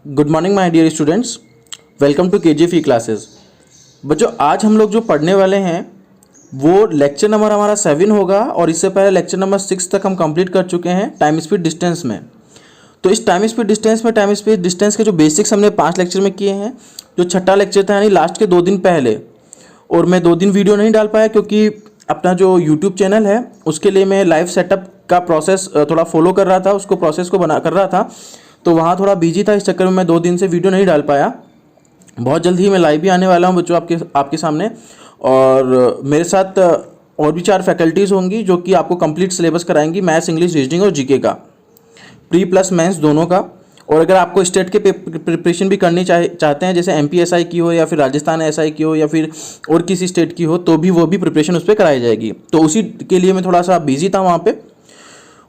Good morning my dear students, welcome to KGF classes. बच्चों आज हम लोग जो पढ़ने वाले हैं वो लेक्चर नंबर हमारा 7 होगा और इससे पहले लेक्चर नंबर 6 तक हम कंप्लीट कर चुके हैं टाइम स्पीड डिस्टेंस में। तो इस टाइम स्पीड डिस्टेंस के जो बेसिक्स हमने 5 लेक्चर में किए हैं। जो छठा लेक्चर था यानी लास्ट के 2 दिन पहले, और मैं 2 दिन वीडियो नहीं डाल पाया क्योंकि अपना जो यूट्यूब चैनल है उसके लिए मैं लाइव सेटअप का प्रोसेस थोड़ा फॉलो कर रहा था, उसको प्रोसेस को बना कर रहा था, तो वहाँ थोड़ा बिजी था। इस चक्कर में मैं 2 दिन से वीडियो नहीं डाल पाया। बहुत जल्द ही मैं लाइव भी आने वाला हूँ बच्चों आपके सामने, और मेरे साथ और भी 4 फैकल्टीज़ होंगी जो कि आपको कंप्लीट सिलेबस कराएंगी, मैथ्स, इंग्लिश, रीजनिंग और जीके का, प्री प्लस मेंस दोनों का। और अगर आपको स्टेट के प्रिपरेशन भी करनी चाहते हैं, जैसे एमपी एसआई की हो या फिर राजस्थान एसआई की हो या फिर और किसी स्टेट की हो, तो भी वो भी प्रिपरेशन उस पर कराई जाएगी। तो उसी के लिए मैं थोड़ा सा बिजी था वहाँ पे,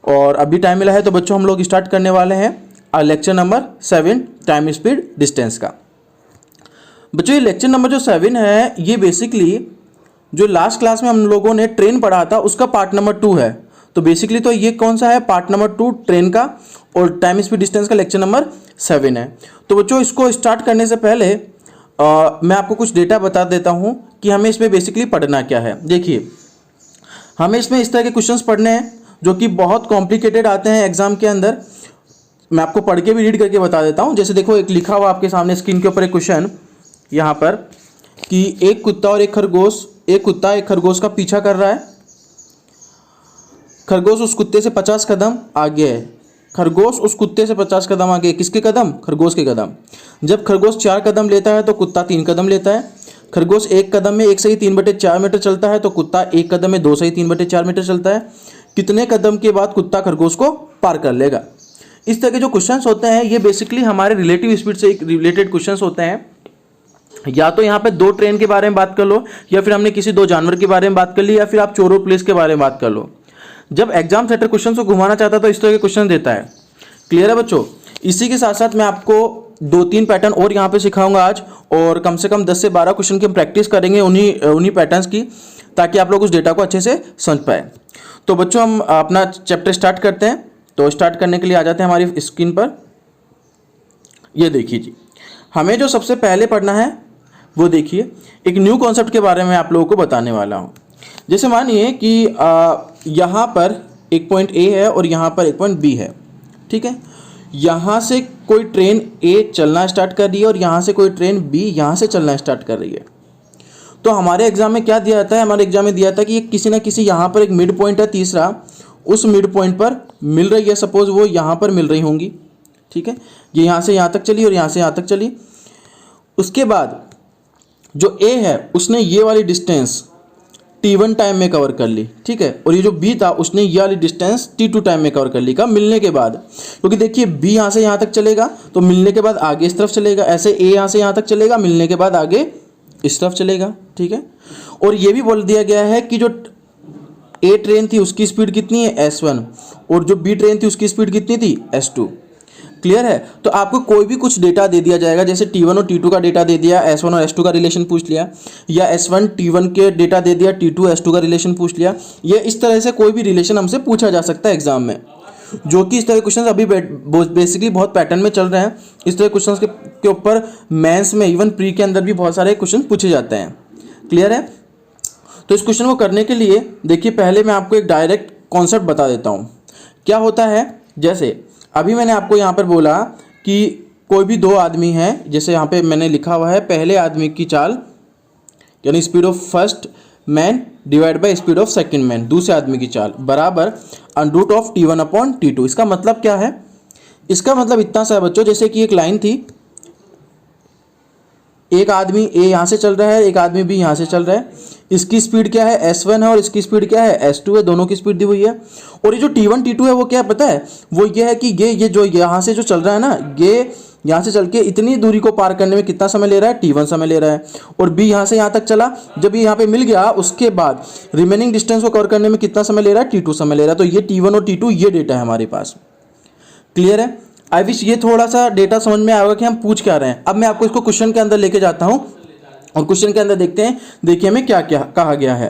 और अभी टाइम मिला है। तो बच्चों हम लोग स्टार्ट करने वाले हैं lecture number 7 time speed distance का। बच्चों ये लेक्चर नंबर जो 7 है ये बेसिकली जो लास्ट क्लास में हम लोगों ने ट्रेन पढ़ा था उसका पार्ट नंबर 2 है। तो बेसिकली तो ये कौन सा है, पार्ट नंबर 2 ट्रेन का, और टाइम स्पीड डिस्टेंस का लेक्चर नंबर 7 है। तो बच्चों इसको स्टार्ट करने से पहले मैं आपको कुछ डेटा बता देता हूँ कि हमें इसमें बेसिकली पढ़ना क्या है। देखिए हमें इसमें इस तरह के क्वेश्चंस पढ़ने हैं जो कि बहुत कॉम्प्लिकेटेड आते हैं एग्जाम के अंदर। मैं आपको पढ़ के भी रीड करके बता देता हूँ। जैसे देखो एक लिखा हुआ आपके सामने स्क्रीन के ऊपर एक क्वेश्चन यहाँ पर कि एक कुत्ता एक खरगोश का पीछा कर रहा है। खरगोश उस कुत्ते से 50 कदम आगे है। खरगोश उस कुत्ते से 50 कदम आगे, किसके कदम? खरगोश के कदम। जब खरगोश 4 कदम लेता है तो कुत्ता 3 कदम लेता है। खरगोश एक कदम में 1 सही 3/4 मीटर चलता है तो कुत्ता एक कदम में 2 सही 3/4 मीटर चलता है। कितने कदम के बाद कुत्ता खरगोश को पार कर लेगा? इस तरह के जो क्वेश्चंस होते हैं ये बेसिकली हमारे रिलेटिव स्पीड से एक रिलेटेड क्वेश्चंस होते हैं। या तो यहाँ पे 2 ट्रेन के बारे में बात कर लो, या फिर हमने किसी 2 जानवर के बारे में बात कर ली, या फिर आप चोर और पुलिस के बारे में बात कर लो। जब एग्जाम सेटर क्वेश्चन को घुमाना चाहता है तो इस तरह के क्वेश्चन देता है। क्लियर है बच्चों? इसी के साथ साथ मैं आपको 2-3 पैटर्न और यहाँ पे सिखाऊंगा आज, और कम से कम 10 से 12 क्वेश्चन की हम प्रैक्टिस करेंगे उन्हीं पैटर्न्स की, ताकि आप लोग उस डेटा को अच्छे से समझ पाए। तो बच्चों हम अपना चैप्टर स्टार्ट करते हैं। तो स्टार्ट करने के लिए आ जाते हैं हमारी स्क्रीन पर। ये देखिए जी, हमें जो सबसे पहले पढ़ना है वो देखिए, एक न्यू कॉन्सेप्ट के बारे में आप लोगों को बताने वाला हूँ। जैसे मानिए कि यहाँ पर एक पॉइंट ए है और यहाँ पर एक पॉइंट बी है, ठीक है। यहाँ से कोई ट्रेन ए चलना स्टार्ट कर रही है और यहाँ से कोई ट्रेन बी यहाँ से चलना स्टार्ट कर रही है। तो हमारे एग्जाम में क्या दिया जाता है? हमारे एग्जाम में दिया था कि किसी ना किसी यहाँ पर एक मिड पॉइंट है तीसरा, उस मिड पॉइंट पर मिल रही है। सपोज वो यहाँ पर मिल रही होंगी, ठीक है। ये यहाँ से यहाँ तक चली और यहाँ से यहाँ तक चली। उसके बाद जो ए है उसने ये वाली डिस्टेंस T1 टाइम में कवर कर ली, ठीक है। और ये जो B था उसने ये वाली डिस्टेंस T2 टाइम में कवर कर ली। कब? मिलने के बाद। क्योंकि देखिए B यहाँ से यहाँ तक चलेगा तो मिलने के बाद आगे इस तरफ चलेगा, ऐसे A यहाँ से यहाँ तक चलेगा, मिलने के बाद आगे इस तरफ चलेगा, ठीक है। और ये भी बोल दिया गया है कि जो A ट्रेन थी उसकी स्पीड कितनी है? S1, और जो B ट्रेन थी उसकी स्पीड कितनी थी? S2। क्लियर है? तो आपको कोई भी कुछ डेटा दे दिया जाएगा, जैसे T1 और T2 का डेटा दे दिया, S1 और S2 का रिलेशन पूछ लिया, या S1 T1 के डेटा दे दिया, T2 S2 का रिलेशन पूछ लिया। ये इस तरह से कोई भी रिलेशन हमसे पूछा जा सकता है एग्जाम में, जो कि इस तरह के क्वेश्चन अभी बेसिकली बहुत पैटर्न में चल रहे हैं। इस तरह क्वेश्चन के ऊपर मेंस में, इवन प्री के अंदर भी बहुत सारे क्वेश्चन पूछे जाते हैं। क्लियर है? तो इस क्वेश्चन को करने के लिए देखिए पहले मैं आपको एक डायरेक्ट कॉन्सेप्ट बता देता हूँ। क्या होता है, जैसे अभी मैंने आपको यहाँ पर बोला कि कोई भी 2 आदमी हैं, जैसे यहाँ पे मैंने लिखा हुआ है पहले आदमी की चाल यानी speed of first man divide by speed of second man, दूसरे आदमी की चाल, बराबर under of T1 upon T2। इसका मतलब क्या है? इसका मतलब इतना सा है बच्चों, जैसे कि एक लाइन थी, एक आदमी A यहाँ से चल रहा है, एक आदमी B यहाँ से चल रहा है। इसकी स्पीड क्या है? S1 है, और इसकी स्पीड क्या है? S2 है। दोनों की स्पीड दी हुई है। और ये जो T1 T2 है वो क्या है पता है? वो ये है कि ये जो यहाँ से जो चल रहा है ना, ये यहाँ से चल के इतनी दूरी को पार करने में कितना समय ले रहा है? T1 समय ले रहा है। और B यहाँ से यहाँ तक चला, जब ये यहाँ पे मिल गया उसके बाद रिमेनिंग डिस्टेंस को कवर करने में कितना समय ले रहा है? T2 समय ले रहा है। तो ये T1 और T2 ये डेटा है हमारे पास। क्लियर है? आई विश ये थोड़ा सा डेटा समझ में आएगा कि हम पूछ क्या रहे हैं। अब मैं आपको इसको क्वेश्चन के अंदर लेके जाता हूँ और क्वेश्चन के अंदर देखते हैं, देखिए हमें क्या क्या कहा गया है।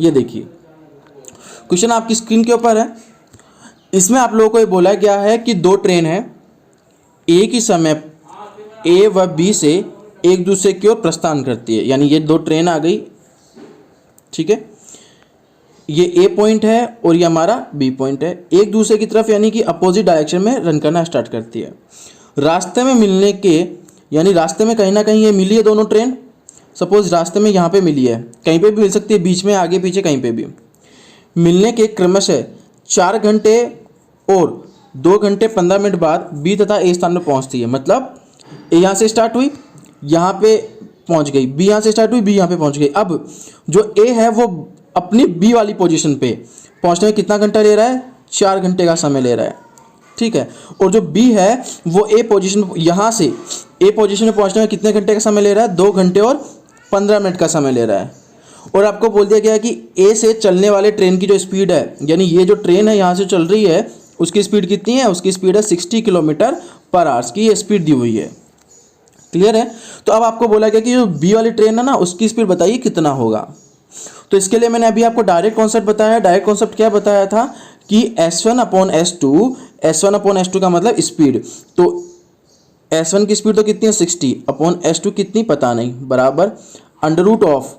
ये देखिए क्वेश्चन आपकी स्क्रीन के ऊपर है। इसमें आप लोगों को ये बोला गया है कि 2 ट्रेन है, एक ही समय ए व बी से एक दूसरे की ओर प्रस्थान करती है, यानी ये दो ट्रेन आ गई, ठीक है, ये ए पॉइंट है और ये हमारा बी पॉइंट है, एक दूसरे की तरफ यानी कि अपोजिट डायरेक्शन में रन करना स्टार्ट करती है। रास्ते में मिलने के, यानी रास्ते में कहीं ना कहीं ये मिली है दोनों ट्रेन, सपोज रास्ते में यहाँ पे मिली है, कहीं पे भी मिल सकती है, बीच में, आगे पीछे, कहीं पे भी मिलने के क्रमशः 4 घंटे और 2 घंटे 15 मिनट बाद बी तथा ए स्थान में पहुँचती है। मतलब ए यहाँ से स्टार्ट हुई, यहाँ पे पहुँच गई, बी यहाँ से स्टार्ट हुई, बी यहाँ पे पहुँच गई। अब जो ए है वो अपनी बी वाली पोजीशन पे पहुँचने में कितना घंटा ले रहा है, 4 घंटे का समय ले रहा है, ठीक है। और जो बी है वो ए पोजीशन, यहाँ से ए पोजीशन में पहुँचने में कितने घंटे का समय ले रहा है, 2 घंटे और 15 मिनट का समय ले रहा है। और आपको बोल दिया गया है कि ए से चलने वाले ट्रेन की जो स्पीड है, यानी ये जो ट्रेन है यहाँ से चल रही है, उसकी स्पीड कितनी है, उसकी स्पीड है 60 किलोमीटर पर आवर्स की, ये स्पीड दी हुई है। क्लियर है। तो अब आपको बोला गया कि जो बी वाली ट्रेन है ना, उसकी स्पीड बताइए कितना होगा। तो इसके लिए मैंने अभी आपको डायरेक्ट कॉन्सेप्ट बताया। डायरेक्ट कॉन्सेप्ट क्या बताया था कि S1/S2, S1/S2 का मतलब स्पीड, तो S1 की स्पीड तो कितनी है 60/S2 कितनी पता नहीं, बराबर √ऑफ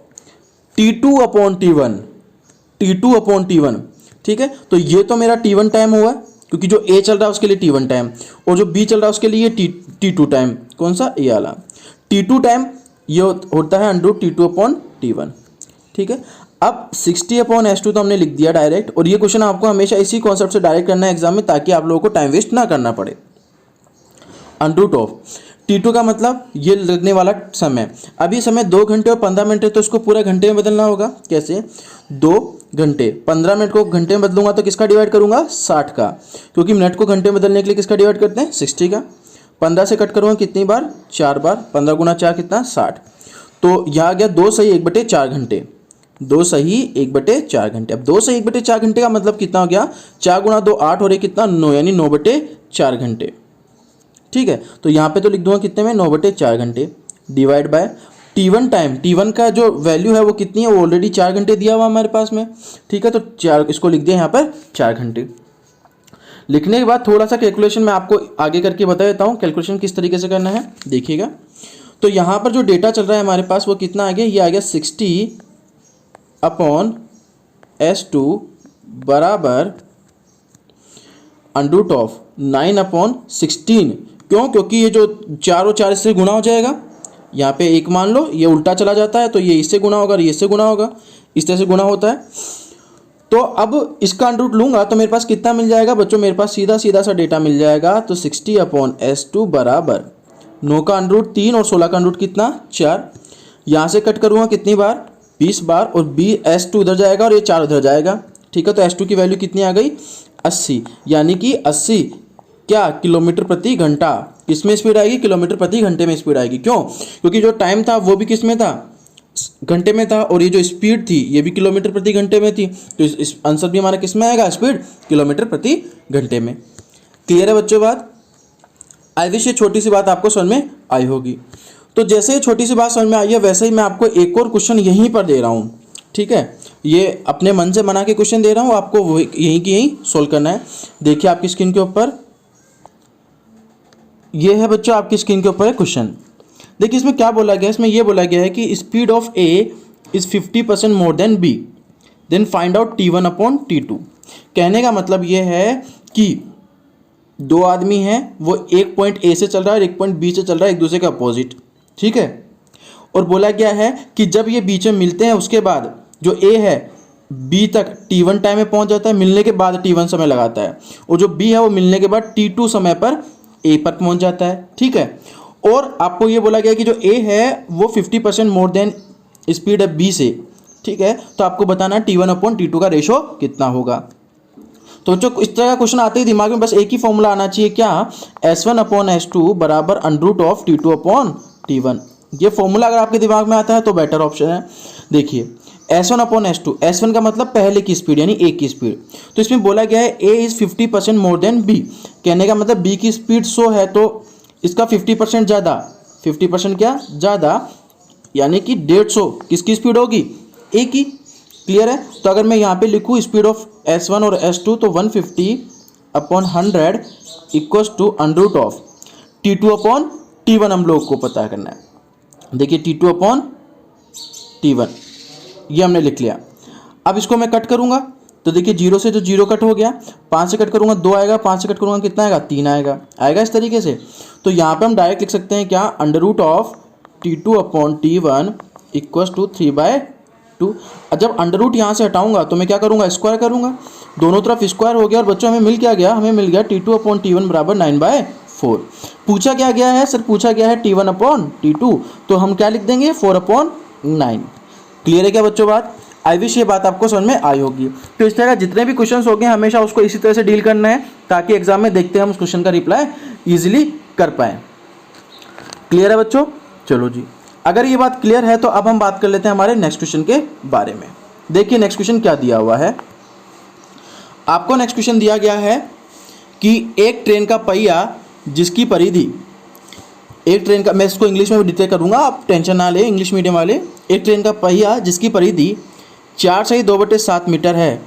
T2/T1, T2/T1, ठीक है। तो ये तो मेरा T1 टाइम हुआ, क्योंकि जो A चल रहा है उसके लिए T1 टाइम, और जो B चल रहा है उसके लिए T2 टाइम। कौन सा, ये वाला T2 टाइम, ये होता है √T2/T1, ठीक है। अब 60/S2 तो हमने लिख दिया डायरेक्ट, और ये क्वेश्चन आपको हमेशा इसी कॉन्सेप्ट से डायरेक्ट करना है एग्जाम में, ताकि आप लोगों को टाइम वेस्ट ना करना पड़े। √ऑफ T2 का मतलब ये लगने वाला समय, अभी समय 2 घंटे और 15 मिनट है, तो इसको पूरा घंटे में बदलना होगा। कैसे, 2 घंटे 15 मिनट को घंटे में बदलूंगा तो किसका डिवाइड करूंगा, 60 का, क्योंकि मिनट को घंटे में बदलने के लिए किसका डिवाइड करते हैं, 60 का। 15 से कट करूँगा कितनी बार, 4 बार, 15 गुना 4 कितना, 60। तो यहाँ आ गया 2 सही 1/4 घंटे, 2 सही 1/4 घंटे। अब 2 सही 1/4 घंटे का मतलब कितना हो गया, 4 गुना 2 8 और 1 कितना, 9, यानी 9/4 घंटे, ठीक है। तो यहाँ पे तो लिख दूंगा कितने में, 9/4 घंटे, divide by T1 time. T1 का जो वैल्यू है वो कितनी है, वो ऑलरेडी 4 घंटे दिया हुआ हमारे पास में, ठीक है। तो 4, इसको लिख दिया यहाँ पर 4 घंटे। लिखने के बाद थोड़ा सा कैलकुलेशन मैं आपको आगे करके बता देता हूँ, कैलकुलेशन किस तरीके से करना है, देखिएगा। तो यहाँ पर जो डेटा चल रहा है हमारे पास वो कितना आ गया, ये आ गया 60/S2 बराबर √ऑफ 9/16। क्यों, क्योंकि ये जो 4 और 4 इससे गुणा हो जाएगा, यहाँ पे 1 मान लो, ये उल्टा चला जाता है तो ये इससे गुणा होगा और ये इससे गुणा होगा, इस तरह से गुणा होता है। तो अब इसका √ लूँगा तो मेरे पास कितना मिल जाएगा बच्चों, मेरे पास सीधा सीधा सा डेटा मिल जाएगा। तो 60/S2 बराबर 9 का √ 3 और 16 का √ कितना, 4। यहाँ से कट करूँगा कितनी बार, 20 बार, और S2 उधर जाएगा और ये 4 उधर जाएगा, ठीक है। तो S2 की वैल्यू कितनी आ गई, 80, यानी कि 80 क्या, किलोमीटर प्रति घंटा। किस में स्पीड आएगी, किलोमीटर प्रति घंटे में स्पीड आएगी। क्यों, क्योंकि जो टाइम था वो भी किस में था, घंटे में था, और ये जो स्पीड थी ये भी किलोमीटर प्रति घंटे में थी। तो इस आंसर भी हमारा किस में आएगा, स्पीड किलोमीटर प्रति घंटे में। क्लियर है बच्चों बात। आई विश ये छोटी सी बात आपको समझ में आई होगी। तो जैसे ये छोटी सी बात समझ में आई है, वैसे ही मैं आपको एक और क्वेश्चन यहीं पर दे रहा हूँ, ठीक है। ये अपने मन से बना के क्वेश्चन दे रहा हूँ, आपको वो यहीं की यहीं सोल्व करना है। देखिए आपकी स्क्रीन के ऊपर, ये है बच्चों आपकी स्क्रीन के ऊपर है क्वेश्चन। देखिए इसमें क्या बोला गया है, इसमें ये बोला गया है कि speed of A is 50% more than B, then find out T1/T2। कहने का मतलब ये है कि 2 आदमी हैं, वो एक पॉइंट A से चल रहा है और एक पॉइंट B से चल रहा है, एक दूसरे के अपोजिट, ठीक है। और बोला गया है कि जब ये बीच में मिलते हैं उसके बाद जो A है B तक T1 टाइम में पहुंच जाता है, मिलने के बाद T1 समय लगाता है, और जो B है वो मिलने के बाद T2 समय पर A पर पहुंच जाता है, ठीक है। और आपको ये बोला गया है कि जो A है वो 50% मोर देन स्पीड है B से, ठीक है। तो आपको बताना T1/T2 का रेशो कितना होगा। तो जो इस तरह का क्वेश्चन आते ही दिमाग में बस एक ही फॉर्मूला आना चाहिए, क्या, S1/S2 बराबर √ऑफ T2/T1। ये फॉर्मूला अगर आपके दिमाग में आता है तो बेटर ऑप्शन है। देखिए S1/S2, S1 का मतलब पहले की स्पीड यानी A की स्पीड। तो इसमें बोला गया है A is 50% more than B, कहने का मतलब B की स्पीड 100 है तो इसका 50% ज़्यादा, 50% क्या ज़्यादा, यानी कि 150 किसकी स्पीड होगी, A की। क्लियर है। तो अगर मैं यहाँ पे लिखूँ स्पीड ऑफ S1 और S2 तो 150/100 equals to √of T2 upon T1 हम लोग को पता करना है। देखिए T2 अपॉन T1 ये हमने लिख लिया। अब इसको मैं कट करूंगा तो देखिए 0 से जो 0 कट हो गया, 5 से कट करूंगा 2 आएगा, 5 से कट करूंगा कितना आएगा 3 आएगा इस तरीके से। तो यहाँ पे हम डायरेक्ट लिख सकते हैं क्या, under root of T2 upon T1 equals to 3/2। जब अंडर रूट यहाँ से हटाऊंगा तो मैं क्या करूंगा, स्क्वायर करूंगा, दोनों तरफ स्क्वायर हो गया। और बच्चों हमें मिल क्या गया, हमें मिल गया T2 अपॉन T1 बराबर 9/4। पूछा क्या गया है सर, पूछा गया है T1 अपॉन T2, तो हम क्या लिख देंगे 4/9। क्लियर है क्या बच्चों बात? आई विश ये बात आपको समझ में आई होगी। तो इस तरह जितने भी क्वेश्चंस हो गए हमेशा उसको इसी तरह से डील करना है ताकि एग्जाम में देखते हैं हम उस क्वेश्चन का रिप्लाई इजीली कर पाए। क्लियर है बच्चों? चलो जी, अगर ये बात क्लियर है तो अब हम बात कर लेते हैं हमारे नेक्स्ट क्वेश्चन के बारे में। देखिए नेक्स्ट क्वेश्चन क्या दिया हुआ है आपको। नेक्स्ट क्वेश्चन दिया गया है कि एक ट्रेन का पहिया जिसकी परिधि, एक ट्रेन का, मैं इसको इंग्लिश में भी डिटेल करूंगा, आप टेंशन ना ले इंग्लिश मीडियम वाले। एक ट्रेन का पहिया जिसकी परिधि 4/2/7 मीटर है,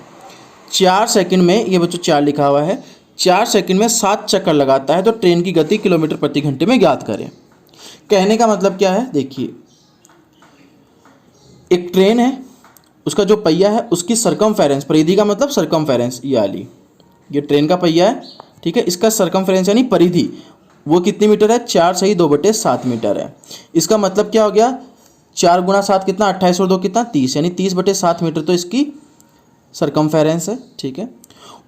4 सेकंड में, ये बच्चों 4 लिखा हुआ है, 4 सेकंड में 7 चक्कर लगाता है तो ट्रेन की गति किलोमीटर प्रति घंटे में ज्ञात करें। कहने का मतलब क्या है, देखिए एक ट्रेन है, उसका जो पहिया है उसकी सरकमफेरेंस, परिधि का मतलब सरकमफेरेंस, ये वाली, ये ट्रेन का पहिया है, ठीक है, इसका सरकमफेरेंस यानी परिधि वो कितनी मीटर है, 4/2/7 मीटर है। इसका मतलब क्या हो गया, 4 गुणा 7 कितना, 28 और 2 कितना 30, यानी 30/7 मीटर तो इसकी सरकमफेरेंस है, ठीक है।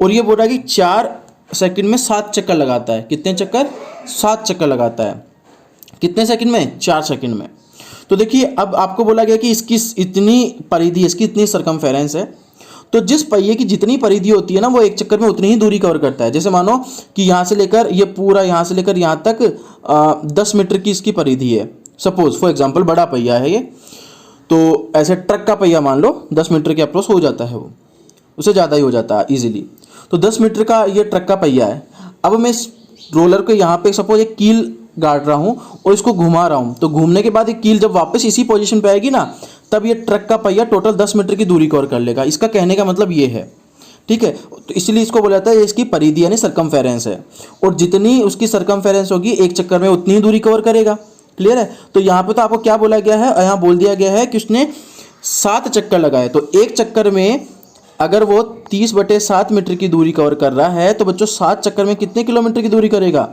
और ये बोल रहा है कि 4 सेकंड में 7 चक्कर लगाता है, कितने चक्कर, 7 चक्कर लगाता है, कितने सेकंड में, 4 सेकंड में। तो देखिए अब आपको बोला गया कि इसकी इतनी परिधि, इसकी इतनी सरकमफेरेंस है, तो जिस पहिए की जितनी परिधि होती है ना वो एक चक्कर में उतनी ही दूरी कवर करता है। जैसे मानो कि यहाँ से लेकर ये पूरा, यहाँ से लेकर यहाँ तक 10 मीटर की इसकी परिधि है, सपोज फॉर एग्जांपल बड़ा पहिया है ये, तो ऐसे ट्रक का पहिया मान लो 10 मीटर के अप्रोच हो जाता है, वो उससे ज़्यादा ही हो जाता है ईजिली। तो 10 मीटर का ये ट्रक का पहिया है। अब मैं इस रोलर को यहाँ पे सपोज एक कील गाड़ रहा हूँ और इसको घुमा रहा हूँ, तो घूमने के बाद ये कील जब वापस इसी पोजीशन पे आएगी ना, तब ये ट्रक का पहिया टोटल 10 मीटर की दूरी कवर कर लेगा। इसका कहने का मतलब ये है, ठीक है। तो इसलिए इसको बोला जाता है ये इसकी परिधि यानी सरकमफेरेंस है, और जितनी उसकी सरकमफेरेंस होगी एक चक्कर में उतनी ही दूरी कवर करेगा। क्लियर है? तो यहाँ पे तो आपको क्या बोला गया है, यहाँ बोल दिया गया है कि उसने 7 चक्कर लगाए, तो एक चक्कर में अगर वो 30/7 मीटर की दूरी कवर कर रहा है तो बच्चों 7 चक्कर में कितने किलोमीटर की दूरी करेगा,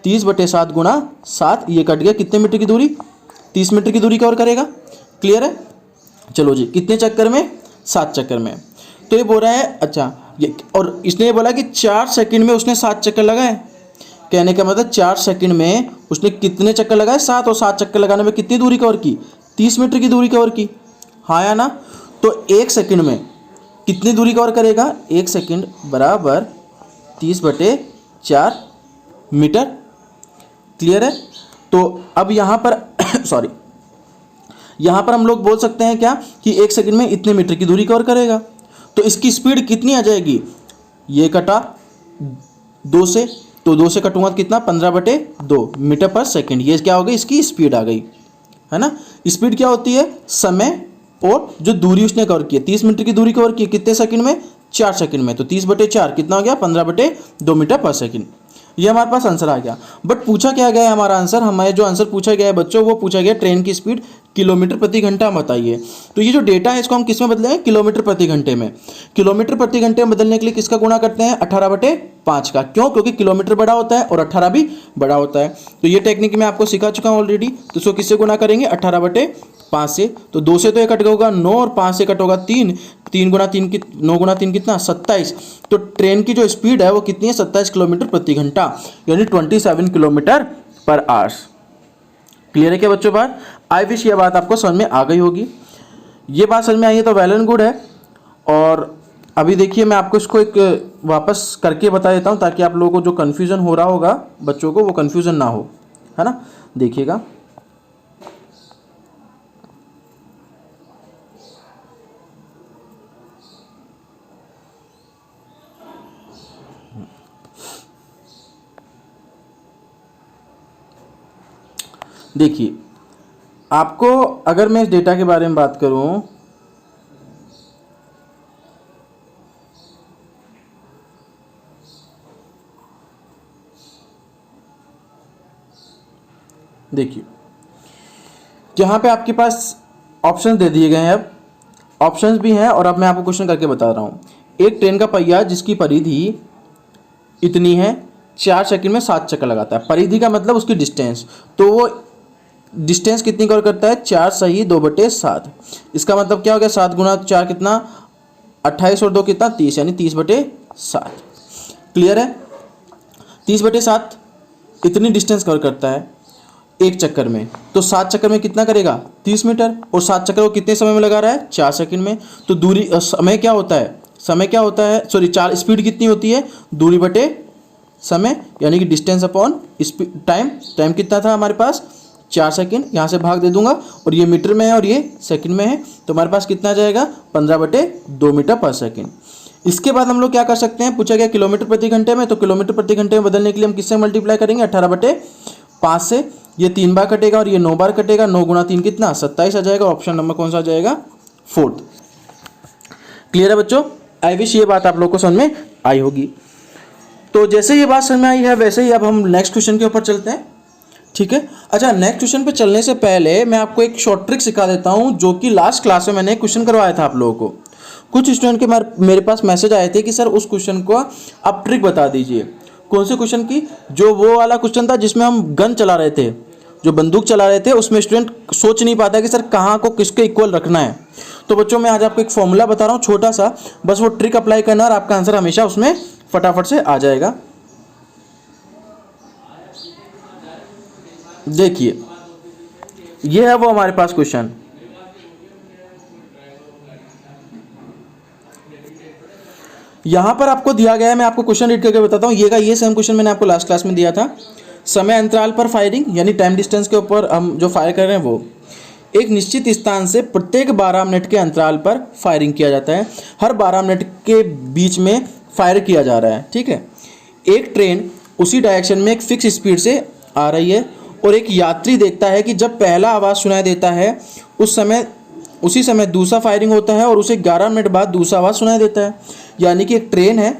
30/7 गुणा 7, ये कट गया, कितने मीटर की दूरी, 30 मीटर की दूरी कवर करेगा। क्लियर है? चलो जी, कितने चक्कर में, 7 चक्कर में। तो ये बोल रहा है, अच्छा ये, और इसने ये बोला कि 4 सेकंड में उसने 7 चक्कर लगाए। कहने का मतलब 4 सेकंड में उसने कितने चक्कर लगाए, 7, और 7 चक्कर लगाने में कितनी दूरी कवर की, 30 मीटर की दूरी कवर की, हाँ या ना। तो 1 सेकंड में कितनी दूरी कवर करेगा, 1 सेकंड बराबर 30/4 मीटर। क्लियर है? तो अब यहाँ पर सॉरी, यहाँ पर हम लोग बोल सकते हैं क्या कि 1 सेकंड में इतने मीटर की दूरी कवर करेगा। तो इसकी स्पीड कितनी आ जाएगी, ये कटा 2 से, तो 2 से कटूंगा तो कितना, 15/2 मीटर पर सेकंड, ये क्या हो गई, इसकी स्पीड आ गई, है ना। स्पीड क्या होती है, समय और जो दूरी उसने कवर की है, 30 मीटर की दूरी कवर की है कितने सेकंड में, 4 सेकंड में, तो 30/4 कितना हो गया, 15/2 मीटर पर सेकंड। ये हमारे पास आंसर आ गया। बट पूछा क्या गया है हमारा आंसर, हमारे जो आंसर पूछा गया है बच्चों वो पूछा गया ट्रेन की स्पीड किलोमीटर प्रति घंटा बताइए। तो ये जो डेटा है इसको हम किस में बदलेंगे, किलोमीटर प्रति घंटे में। किलोमीटर प्रति घंटे में बदलने के लिए किसका गुणा करते हैं, 18/5 का। क्यों? क्योंकि किलोमीटर बड़ा होता है और 18 भी बड़ा होता है। तो ये टेक्निक मैं आपको सिखा चुका हूँ ऑलरेडी। तो इसको किससे गुणा करेंगे, 18/5 से। तो 2 से तो ये कट होगा 9 और 5 से कट होगा 3, 3 गुणा 3 की 9 गुणा 3 कितना, 27। तो ट्रेन की जो स्पीड है वो कितनी है, 27 किलोमीटर प्रति घंटा, यानी 27 किलोमीटर पर आवर्स। क्लियर है क्या बच्चों बात? आई विश ये बात आपको समझ में आ गई होगी। ये बात समझ में आई है तो वेल एंड गुड है। और अभी देखिए मैं आपको इसको एक वापस करके बता देता हूँ ताकि आप लोगों को जो कन्फ्यूज़न हो रहा होगा बच्चों को वो कन्फ्यूज़न ना हो, है ना। देखिएगा, देखिए आपको अगर मैं इस डेटा के बारे में बात करूं, देखिए यहाँ पे आपके पास ऑप्शन दे दिए गए हैं। अब ऑप्शंस भी हैं और अब मैं आपको क्वेश्चन करके बता रहा हूँ। एक ट्रेन का पहिया जिसकी परिधि इतनी है 4 सेकंड में 7 चक्कर लगाता है। परिधि का मतलब उसकी डिस्टेंस, तो वो डिस्टेंस कितनी कवर करता है, 4 सही 2/7। इसका मतलब क्या हो गया, 7 गुना 4 कितना, 28 और 2 कितना 30, यानी 30/7। क्लियर है। 30/7 इतनी डिस्टेंस कवर करता है एक चक्कर में, तो 7 चक्कर में कितना करेगा 30 मीटर, और 7 चक्कर वो कितने समय में लगा रहा है 4 सेकंड में। तो दूरी समय क्या होता है, समय क्या होता है, सॉरी 4 स्पीड कितनी होती है, दूरी बटे समय, यानी कि distance upon speed time. Time कितना था हमारे पास 4 सेकंड, यहाँ से भाग दे दूंगा, और ये मीटर में है और ये सेकंड में है, तो हमारे पास कितना आ जाएगा 15/2 मीटर पर सेकंड। इसके बाद हम लोग क्या कर सकते हैं, पूछा गया किलोमीटर प्रति घंटे में, तो किलोमीटर प्रति घंटे में बदलने के लिए हम किससे मल्टीप्लाई करेंगे 18/5 से। ये 3 बार कटेगा और ये 9 बार कटेगा, 9 गुना 3 कितना 27 आ जाएगा। ऑप्शन नंबर कौन सा आ जाएगा, 4th। क्लियर है बच्चों, आई विश ये बात आप लोग को समझ में आई होगी। तो जैसे ये बात समझ में आई है वैसे ही अब हम नेक्स्ट क्वेश्चन के ऊपर चलते हैं, ठीक है। अच्छा, नेक्स्ट क्वेश्चन पे चलने से पहले मैं आपको एक शॉर्ट ट्रिक सिखा देता हूं, जो कि लास्ट क्लास में मैंने क्वेश्चन करवाया था आप लोगों को। कुछ स्टूडेंट के मेरे पास मैसेज आए थे कि सर उस क्वेश्चन को आप ट्रिक बता दीजिए। कौन से क्वेश्चन की, जो वो वाला क्वेश्चन था जिसमें हम गन चला रहे थे, जो बंदूक चला रहे थे, उसमें स्टूडेंट सोच नहीं पाता कि सर कहाँ को किसके इक्वल रखना है। तो बच्चों मैं आज आपको एक फॉर्मूला बता रहा हूँ छोटा सा, बस वो ट्रिक अप्लाई करना और आपका आंसर हमेशा उसमें फटाफट से आ जाएगा। देखिए ये है वो हमारे पास क्वेश्चन। यहां पर आपको दिया गया है, मैं आपको क्वेश्चन रीड करके बताता हूं। ये सेम क्वेश्चन मैंने आपको लास्ट क्लास में दिया था। समय अंतराल पर फायरिंग, यानी टाइम डिस्टेंस के ऊपर हम जो फायर कर रहे हैं वो एक निश्चित स्थान से प्रत्येक 12 मिनट के अंतराल पर फायरिंग किया जाता है। हर 12 मिनट के बीच में फायर किया जा रहा है, ठीक है। एक ट्रेन उसी डायरेक्शन में एक फिक्स स्पीड से आ रही है और एक यात्री देखता है कि जब पहला आवाज़ सुनाई देता है उसी समय दूसरा फायरिंग होता है और उसे 11 मिनट बाद दूसरा आवाज़ सुनाई देता है। यानी कि एक ट्रेन है,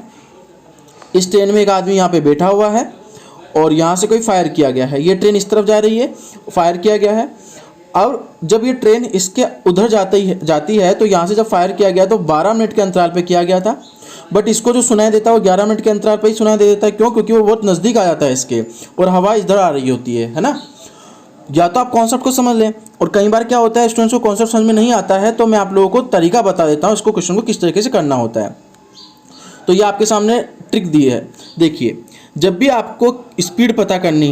इस ट्रेन में एक आदमी यहाँ पे बैठा हुआ है और यहाँ से कोई फायर किया गया है। ये ट्रेन इस तरफ जा रही है, फायर किया गया है, और जब ये ट्रेन इसके उधर जाती है तो यहाँ से जब फायर किया गया तो 12 मिनट के अंतराल पे किया गया था, बट इसको जो सुनाई देता है वो 11 मिनट के अंतराल पे ही सुनाई दे देता है। क्यों? क्योंकि वो बहुत नज़दीक आ जाता है इसके, और हवा इधर आ रही होती है ना। या तो आप कॉन्सेप्ट को समझ लें, और कई बार क्या होता है स्टूडेंट्स को कॉन्सेप्ट समझ में नहीं आता है, तो मैं आप लोगों को तरीका बता देता हूँ इसको क्वेश्चन को किस तरीके से करना होता है। तो ये आपके सामने ट्रिक दी है। देखिए, जब भी आपको स्पीड पता करनी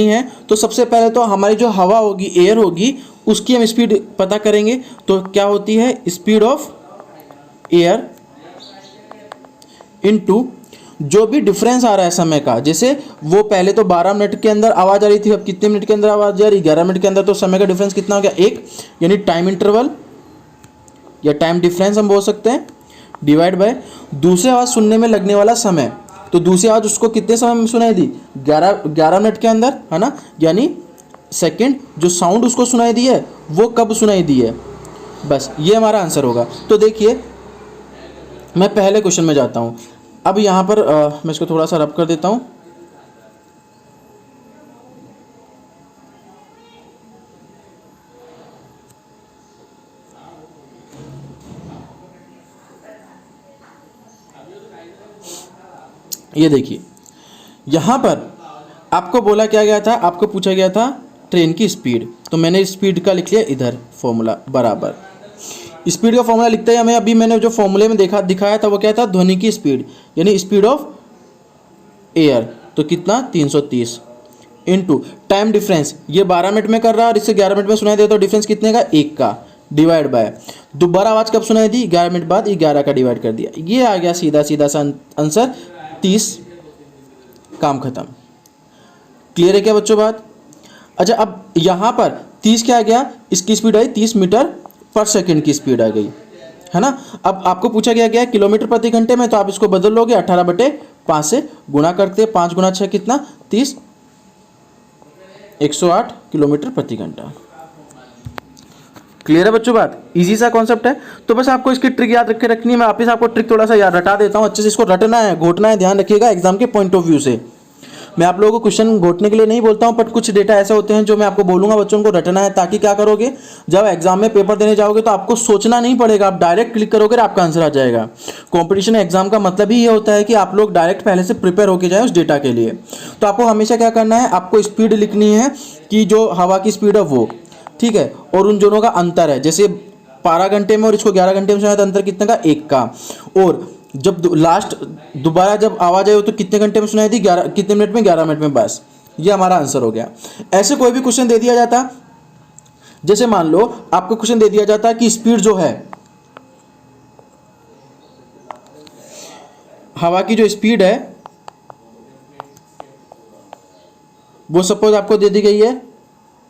है तो सबसे पहले तो हमारी जो हवा होगी, एयर होगी, उसकी हम स्पीड पता करेंगे। तो क्या होती है, स्पीड ऑफ एयर इनटू जो भी डिफरेंस आ रहा है समय का। जैसे वो पहले तो 12 मिनट के अंदर आवाज़ आ रही थी, अब कितने मिनट के अंदर आवाज़ आ रही, 11 मिनट के अंदर, तो समय का डिफरेंस कितना हो गया 1, यानी टाइम इंटरवल या टाइम डिफरेंस हम बोल सकते हैं, डिवाइड बाय दूसरी आवाज़ सुनने में लगने वाला समय। तो दूसरी आवाज़ उसको कितने समय में सुनाई दी, 11 मिनट के अंदर, है ना। यानी सेकंड जो साउंड उसको सुनाई दी है वो कब सुनाई दी है, बस ये हमारा आंसर होगा। तो देखिए मैं पहले क्वेश्चन में जाता हूँ। अब यहाँ पर मैं इसको थोड़ा सा रब कर देता हूँ। ये देखिए यहाँ पर आपको बोला क्या गया था, आपको पूछा गया था ट्रेन की स्पीड, तो मैंने स्पीड का लिख लिया इधर फॉर्मूला बराबर। स्पीड का फॉर्मूला लिखते ही हमें अभी मैंने जो फॉर्मूले में दिखाया था वो क्या था, ध्वनि की स्पीड, यानी स्पीड ऑफ एयर, तो कितना 330 इनटू टाइम डिफरेंस, ये 12 मिनट में कर रहा है और इससे 11 मिनट में सुनाई देता, तो डिफरेंस कितने का 1 का, डिवाइड बाय दोबारा आवाज़ कब सुनाई दी, 11 मिनट बाद, 11 का डिवाइड कर दिया। ये आ गया सीधा सा आंसर 30, काम खत्म। क्लियर है क्या बच्चों बात? अच्छा, अब यहाँ पर 30 क्या आ गया, इसकी स्पीड आई 30 मीटर पर सेकंड की स्पीड आ गई, है ना। अब आपको पूछा गया किलोमीटर प्रति घंटे में, तो आप इसको बदल लोगे 18/5 से गुणा करते, 5 गुना 6 कितना 30, 108 किलोमीटर प्रति घंटा। क्लियर है बच्चों बात? इजी सा कॉन्सेप्ट है। तो बस आपको इसकी ट्रिक याद रख के रखनी है। मैं वापस आपको ट्रिक थोड़ा सा याद रटा देता हूँ, अच्छे से इसको रटना है, घोटना है, ध्यान रखिएगा एग्जाम के पॉइंट ऑफ व्यू से। मैं आप लोगों को क्वेश्चन घोटने के लिए नहीं बोलता हूँ, बट कुछ डेटा ऐसे होते हैं जो मैं आपको बोलूँगा बच्चों को रटना है, ताकि क्या करोगे जब एग्जाम में पेपर देने जाओगे तो आपको सोचना नहीं पड़ेगा, आप डायरेक्ट क्लिक करोगे और आपका आंसर आ जाएगा। कॉम्पिटिशन एग्जाम का मतलब ही ये होता है कि आप लोग डायरेक्ट पहले से प्रिपेयर होकर जाए उस डेटा के लिए। तो आपको हमेशा क्या करना है, आपको स्पीड लिखनी है कि जो हवा की स्पीड है वो, ठीक है, और उन दोनों का अंतर है, जैसे 12 घंटे में और इसको 11 घंटे में सुना है तो अंतर कितने का, 1 का। और जब लास्ट दोबारा जब आवाज आई हो तो कितने घंटे में सुनाई थी, 11 कितने मिनट में, 11 मिनट में। बस ये हमारा आंसर हो गया। ऐसे कोई भी क्वेश्चन दे दिया जाता, जैसे मान लो आपको क्वेश्चन दे दिया जाता कि स्पीड जो है, हवा की जो स्पीड है वो सपोज आपको दे दी गई है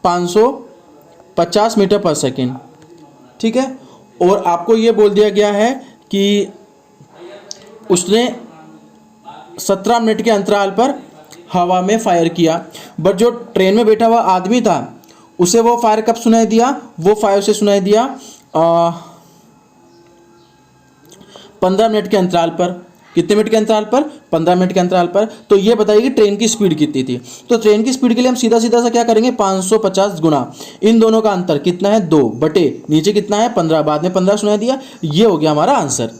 550 मीटर पर सेकेंड, ठीक है, और आपको ये बोल दिया गया है कि उसने 17 मिनट के अंतराल पर हवा में फायर किया, बट जो ट्रेन में बैठा हुआ आदमी था उसे वो फायर कब सुनाई दिया, वो फायर उसे सुनाई दिया 15 मिनट के अंतराल पर। कितने मिनट के अंतराल पर, 15 मिनट के अंतराल पर। तो ये बताइए कि ट्रेन की स्पीड कितनी थी। तो ट्रेन की स्पीड के लिए हम सीधा सीधा सा क्या करेंगे, 550 गुना इन दोनों का अंतर कितना है, 2 बटे नीचे कितना है 15, बाद में 15 सुना दिया, ये हो गया हमारा आंसर।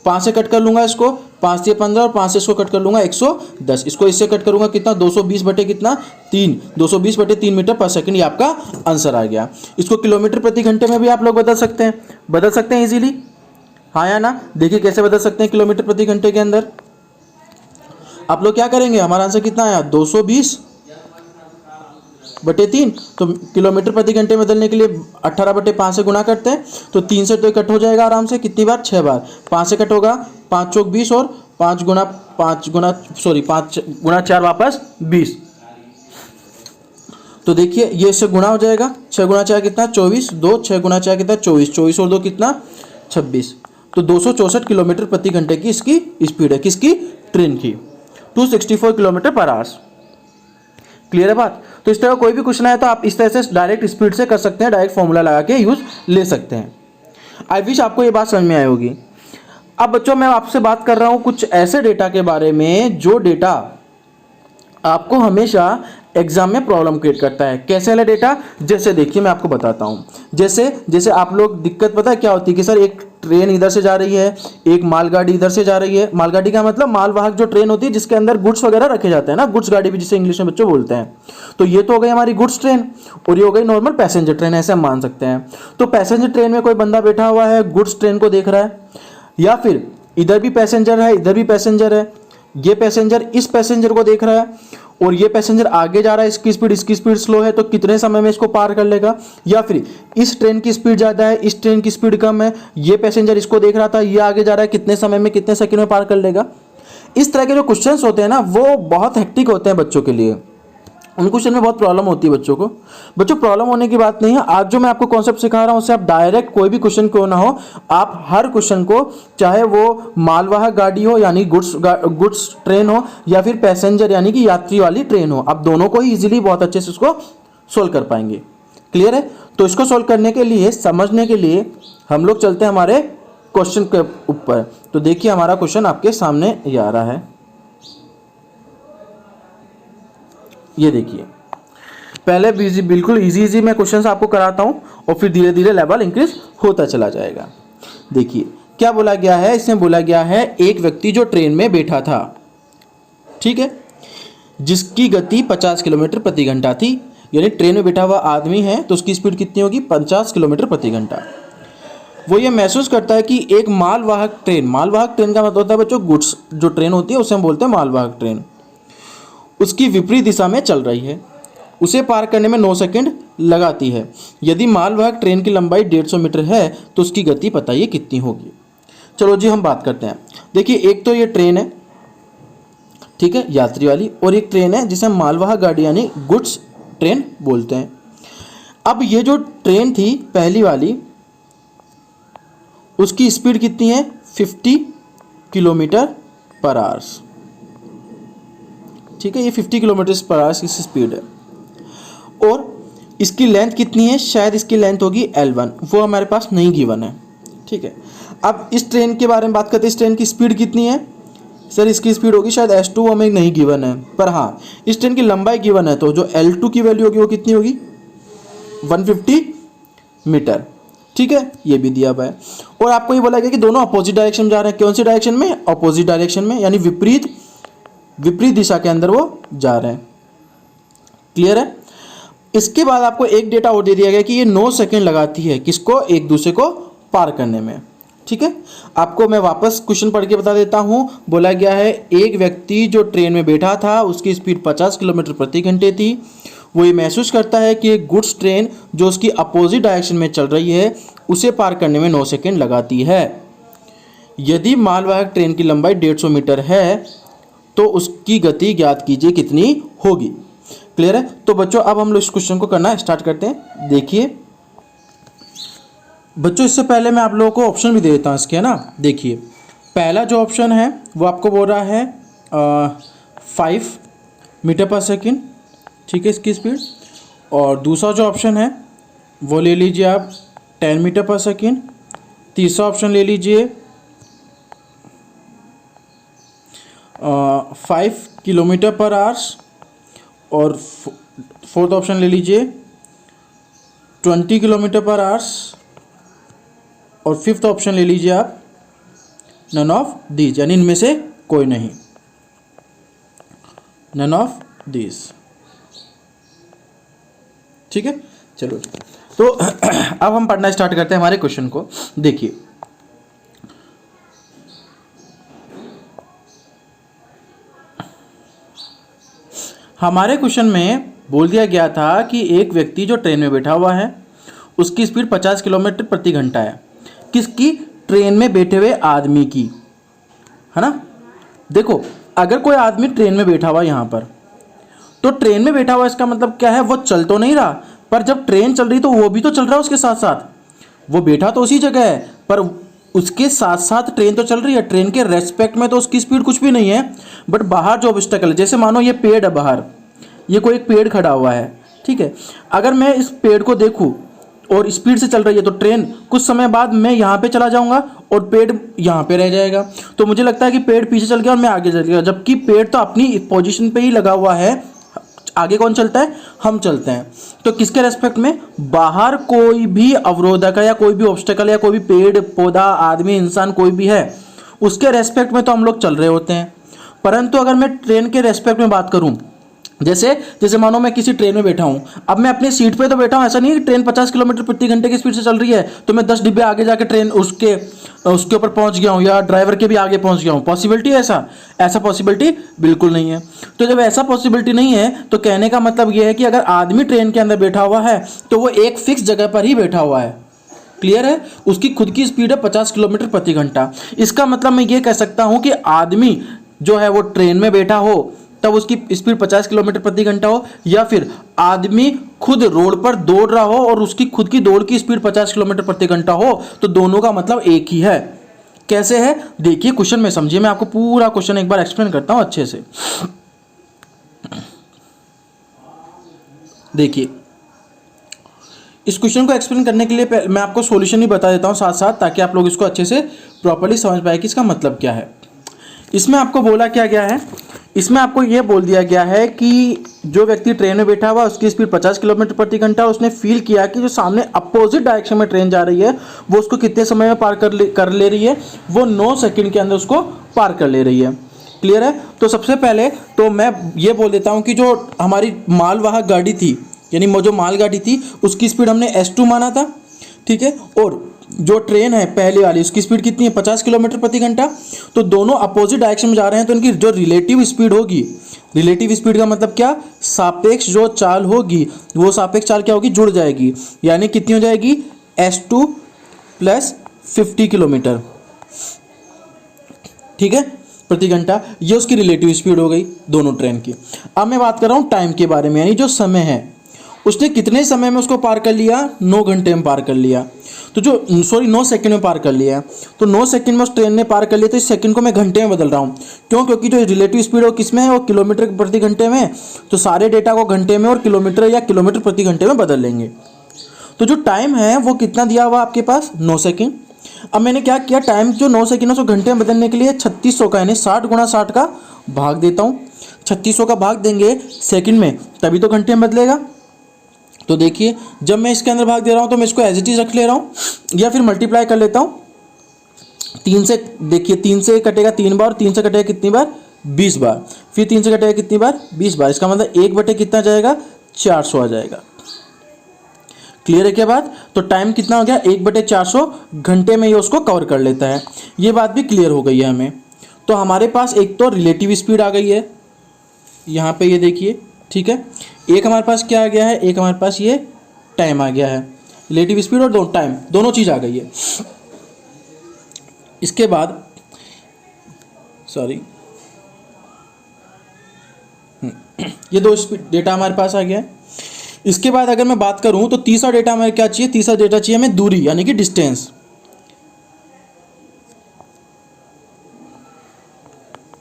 5 से कट कर लूंगा इसको, 5 से 15 और 5 से इसको कट कर लूंगा 110, इसको इससे कट करूंगा कितना, 220 बटे कितना 3, 220 बटे 3 मीटर पर सेकंड, ये आपका आंसर आ गया। इसको किलोमीटर प्रति घंटे में भी आप लोग बदल सकते हैं इजीली, हाँ या ना। देखिए कैसे बदल सकते हैं किलोमीटर प्रति घंटे के अंदर। आप लोग क्या करेंगे, हमारा आंसर कितना आया 220 बटे 3, तो किलोमीटर प्रति घंटे में बदलने के लिए 18 बटे 5 से गुना करते हैं, तो 3 से तो कट हो जाएगा आराम से, कितनी बार 6 बार, 5 से कट होगा 5 चौक 20 और 5 गुना 4 वापस 20। तो देखिए ये इससे गुना हो जाएगा, 6 गुना 4 कितना 24, 2 6 गुना 4 कितना 24, 24 और 2 कितना 26, तो 264 किलोमीटर प्रति घंटे की इसकी स्पीड है, किसकी, ट्रेन की, 264 किलोमीटर पर आवर्स। क्लियर है बात। तो इस तरह कोई भी क्वेश्चन आए तो आप इस तरह से डायरेक्ट स्पीड से कर सकते हैं, डायरेक्ट फॉर्मूला लगा के यूज ले सकते हैं। आई विश आपको ये बात समझ में आई होगी। अब बच्चों मैं आपसे बात कर रहा हूं कुछ ऐसे डेटा के बारे में जो डेटा आपको हमेशा एग्जाम में प्रॉब्लम क्रिएट करता है। कैसे वाला डेटा, जैसे देखिए मैं आपको बताता हूँ। जैसे आप लोग दिक्कत पता है क्या होती है कि सर एक ट्रेन इधर से जा रही है, एक मालगाड़ी इधर से जा रही है। मालगाड़ी का मतलब मालवाहक जो ट्रेन होती है जिसके अंदर गुड्स वगैरह रखे जाते हैं ना, गुड्स गाड़ी भी जिसे इंग्लिश में बच्चों बोलते हैं। तो ये तो हो गई हमारी गुड्स ट्रेन और ये हो गई नॉर्मल पैसेंजर ट्रेन, ऐसे हम मान सकते हैं। तो पैसेंजर ट्रेन में कोई बंदा बैठा हुआ है, गुड्स ट्रेन को देख रहा है, या फिर इधर भी पैसेंजर है, इधर भी पैसेंजर है, ये पैसेंजर इस पैसेंजर को देख रहा है और ये पैसेंजर आगे जा रहा है, इसकी स्पीड स्लो है, तो कितने समय में इसको पार कर लेगा। या फिर इस ट्रेन की स्पीड ज़्यादा है, इस ट्रेन की स्पीड कम है, ये पैसेंजर इसको देख रहा था, ये आगे जा रहा है, कितने समय में कितने सेकंड में पार कर लेगा। इस तरह के जो क्वेश्चंस होते हैं ना वो बहुत हेक्टिक होते हैं बच्चों के लिए, उन क्वेश्चन में बहुत प्रॉब्लम होती है बच्चों को। बच्चों प्रॉब्लम होने की बात नहीं है, आज जो मैं आपको कॉन्सेप्ट सिखा रहा हूं उससे आप डायरेक्ट कोई भी क्वेश्चन क्यों ना हो, आप हर क्वेश्चन को, चाहे वो मालवाहक गाड़ी हो यानी गुड्स ट्रेन हो या फिर पैसेंजर यानी कि यात्री वाली ट्रेन हो, आप दोनों को ही इजीली बहुत अच्छे से उसको सोल्व कर पाएंगे। क्लियर है। तो इसको सोल्व करने के लिए, समझने के लिए हम लोग चलते हैं हमारे क्वेश्चन के ऊपर। तो देखिए हमारा क्वेश्चन आपके सामने ये आ रहा है, ये देखिए। पहले बिल्कुल इजी मैं क्वेश्चंस आपको कराता हूं और फिर धीरे धीरे लेवल इंक्रीज होता चला जाएगा। देखिए क्या बोला गया है, इसमें बोला गया है एक व्यक्ति जो ट्रेन में बैठा था, ठीक है, जिसकी गति 50 किलोमीटर प्रति घंटा थी, यानी ट्रेन में बैठा हुआ आदमी है तो उसकी स्पीड कितनी होगी 50 किलोमीटर प्रति घंटा। वो ये महसूस करता है कि एक मालवाहक ट्रेन का मतलब होता है बच्चों गुड्स जो ट्रेन होती है उसे हम बोलते हैं मालवाहक ट्रेन, उसकी विपरीत दिशा में चल रही है, उसे पार करने में 9 सेकंड लगाती है। यदि मालवाहक ट्रेन की लंबाई 150 मीटर है तो उसकी गति बताइए कितनी होगी। चलो जी हम बात करते हैं। देखिए एक तो ये ट्रेन है, ठीक है, यात्री वाली, और एक ट्रेन है जिसे हम मालवाहक गाड़ी यानी गुड्स ट्रेन बोलते हैं। अब ये जो ट्रेन थी पहली वाली, उसकी स्पीड कितनी है 50 किलोमीटर पर आवर्स, ठीक है, ये 50 किलोमीटर पर आवर्स की स्पीड है। और इसकी लेंथ कितनी है, शायद इसकी लेंथ होगी L1, वो हमारे पास नहीं गिवन है, ठीक है। अब इस ट्रेन के बारे में बात करते हैं, इस ट्रेन की स्पीड कितनी है सर इसकी स्पीड होगी शायद s2 हमें नहीं गिवन है, पर हाँ इस ट्रेन की लंबाई गिवन है, तो जो L2 की वैल्यू होगी वो कितनी होगी 150 मीटर। ठीक है, ये भी दिया हुआ है। और आपको ये बोला गया कि दोनों अपोजिट डायरेक्शन में जा रहे हैं। कौन सी डायरेक्शन में? अपोजिट डायरेक्शन में, यानी विपरीत दिशा के अंदर वो जा रहे हैं। क्लियर है? इसके बाद आपको एक डेटा और दे दिया गया कि ये 9 सेकंड लगाती है किसको? एक दूसरे को पार करने में। ठीक है, आपको मैं वापस क्वेश्चन पढ़ के बता देता हूँ। बोला गया है एक व्यक्ति जो ट्रेन में बैठा था उसकी स्पीड 50 किलोमीटर प्रति घंटे थी। वो ये महसूस करता है कि एक गुड्स ट्रेन जो उसकी अपोजिट डायरेक्शन में चल रही है उसे पार करने में 9 सेकंड लगाती है। यदि मालवाहक ट्रेन की लंबाई 150 मीटर है तो उसकी गति ज्ञात कीजिए कितनी होगी। क्लियर है? तो बच्चों अब हम लोग इस क्वेश्चन को करना स्टार्ट करते हैं। देखिए बच्चों, इससे पहले मैं आप लोगों को ऑप्शन भी दे देता हूँ इसके, है ना। देखिए पहला जो ऑप्शन है वो आपको बोल रहा है 5 मीटर पर सेकेंड, ठीक है, इसकी स्पीड। और दूसरा जो ऑप्शन है वो ले लीजिए आप 10 मीटर पर सेकेंड। तीसरा ऑप्शन ले लीजिए 5 किलोमीटर पर आवर्स। और फोर्थ ऑप्शन ले लीजिए 20 किलोमीटर पर आवर्स। और फिफ्थ ऑप्शन ले लीजिए आप नन ऑफ दीज, यानी इनमें से कोई नहीं, नन ऑफ दीज। ठीक है, चलो तो अब हम पढ़ना स्टार्ट करते हैं हमारे क्वेश्चन को। देखिए हमारे क्वेश्चन में बोल दिया गया था कि एक व्यक्ति जो ट्रेन में बैठा हुआ है उसकी स्पीड 50 किलोमीटर प्रति घंटा है। किसकी? ट्रेन में बैठे हुए आदमी की, है ना। देखो अगर कोई आदमी ट्रेन में बैठा हुआ यहाँ पर, तो ट्रेन में बैठा हुआ इसका मतलब क्या है? वो चल तो नहीं रहा, पर जब ट्रेन चल रही तो वो भी तो चल रहा है उसके साथ साथ। वो बैठा तो उसी जगह है पर उसके साथ साथ ट्रेन तो चल रही है। ट्रेन के रेस्पेक्ट में तो उसकी स्पीड कुछ भी नहीं है, बट बाहर जो ऑब्स्टेकल है, जैसे मानो ये पेड़ है बाहर, ये कोई एक पेड़ खड़ा हुआ है, ठीक है। अगर मैं इस पेड़ को देखूं और स्पीड से चल रही है तो ट्रेन कुछ समय बाद मैं यहाँ पे चला जाऊंगा और पेड़ यहाँ पे रह जाएगा। तो मुझे लगता है कि पेड़ पीछे चल गया और मैं आगे चल गया, जबकि पेड़ तो अपनी पोजीशन पे ही लगा हुआ है। आगे कौन चलता है? हम चलते हैं। तो किसके रेस्पेक्ट में? बाहर कोई भी अवरोधक है या कोई भी ऑब्स्टेकल या कोई भी पेड़ पौधा आदमी इंसान कोई भी है उसके रेस्पेक्ट में तो हम लोग चल रहे होते हैं। परंतु अगर मैं ट्रेन के रेस्पेक्ट में बात करूं, जैसे मानो मैं किसी ट्रेन में बैठा हूं, अब मैं अपनी सीट पे तो बैठा हूं, ऐसा नहीं है कि ट्रेन 50 किलोमीटर प्रति घंटे की स्पीड से चल रही है तो मैं 10 डिब्बे आगे जाके ट्रेन उसके ऊपर पहुंच गया हूं या ड्राइवर के भी आगे पहुंच गया हूं। पॉसिबिलिटी है ऐसा पॉसिबिलिटी बिल्कुल नहीं है। तो जब ऐसा पॉसिबिलिटी नहीं है तो कहने का मतलब यह है कि अगर आदमी ट्रेन के अंदर बैठा हुआ है तो वो एक फिक्स जगह पर ही बैठा हुआ है। क्लियर है? उसकी खुद की स्पीड है 50 किलोमीटर प्रति घंटा। इसका मतलब मैं ये कह सकता हूं कि आदमी जो है वो ट्रेन में बैठा हो तब उसकी स्पीड 50 किलोमीटर प्रति घंटा हो, या फिर आदमी खुद रोड पर दौड़ रहा हो और उसकी खुद की दौड़ की स्पीड 50 किलोमीटर प्रति घंटा हो, तो दोनों का मतलब एक ही है। कैसे है? देखिए क्वेश्चन में समझिए, मैं आपको पूरा क्वेश्चन एक बार एक्सप्लेन करता हूं अच्छे से। देखिए इस क्वेश्चन को एक्सप्लेन करने के लिए मैं आपको सॉल्यूशन ही बता देता हूं साथ साथ, ताकि आप लोग इसको अच्छे से प्रॉपर्ली समझ पाए कि इसका मतलब क्या है। इसमें आपको बोला क्या गया है? इसमें आपको यह बोल दिया गया है कि जो व्यक्ति ट्रेन में बैठा हुआ उसकी स्पीड 50 किलोमीटर प्रति घंटा, उसने फील किया कि जो सामने अपोजिट डायरेक्शन में ट्रेन जा रही है वो उसको कितने समय में पार कर ले रही है? वो 9 सेकंड के अंदर उसको पार कर ले रही है। क्लियर है? तो सबसे पहले तो मैं ये बोल देता हूँ कि जो हमारी मालवाहक गाड़ी थी, यानी जो मालगाड़ी थी उसकी स्पीड हमने S2 माना था, ठीक है। और जो ट्रेन है पहले वाली उसकी स्पीड कितनी है? 50 किलोमीटर प्रति घंटा। तो दोनों अपोजिट डायरेक्शन में जा रहे हैं तो इनकी जो रिलेटिव स्पीड होगी, रिलेटिव स्पीड का मतलब क्या? सापेक्ष जो चाल होगी वो सापेक्ष चाल क्या होगी? जुड़ जाएगी, यानी कितनी हो जाएगी? S2 प्लस 50 किलोमीटर, ठीक है, प्रति घंटा। ये उसकी रिलेटिव स्पीड हो गई दोनों ट्रेन की। अब मैं बात कर रहा हूँ टाइम के बारे में, यानी जो समय है उसने कितने समय में उसको पार कर लिया? 9 घंटे में पार कर लिया। तो 9 सेकंड में पार कर लिया। तो 9 सेकंड में उस ट्रेन ने पार कर लिया, तो इस सेकंड को मैं घंटे में बदल रहा हूँ। क्यों? क्योंकि जो रिलेटिव स्पीड है वो किस में है? वो किलोमीटर प्रति घंटे में। तो सारे डेटा को घंटे में और किलोमीटर या किलोमीटर प्रति घंटे में बदल लेंगे। तो जो टाइम है वो कितना दिया हुआ आपके पास? 9 सेकेंड। अब मैंने क्या किया, टाइम जो 9 सेकंड है उसको घंटे में बदलने के लिए 3600 का यानी 60 गुणा 60 का भाग देता हूँ। 3600 का भाग देंगे सेकंड में तभी तो घंटे में बदलेगा। तो देखिए जब मैं इसके अंदर भाग दे रहा हूँ तो मैं इसको एज इट इज रख ले रहा हूँ या फिर मल्टीप्लाई कर लेता हूँ 3 से। देखिए 3 से कटेगा 3 बार, 3 से कटेगा कितनी बार, 20 बार, फिर 3 से कटेगा कितनी बार, 20 बार। इसका मतलब 1 बटे कितना जाएगा, 400 आ जाएगा। क्लियर है क्या बात? तो टाइम कितना हो गया, 1/400 घंटे में ये उसको कवर कर लेता है। ये बात भी क्लियर हो गई है हमें। तो हमारे पास एक तो रिलेटिव स्पीड आ गई है यहाँ पे, ये देखिए, ठीक है। एक हमारे पास क्या आ गया है, एक हमारे पास ये टाइम आ गया है। रिलेटिव स्पीड और टाइम दोनों चीज़ आ गई है। इसके बाद सॉरी ये दो डेटा हमारे पास आ गया है। इसके बाद अगर मैं बात करूं तो तीसरा डेटा हमें क्या चाहिए, तीसरा डेटा चाहिए हमें दूरी यानी कि डिस्टेंस।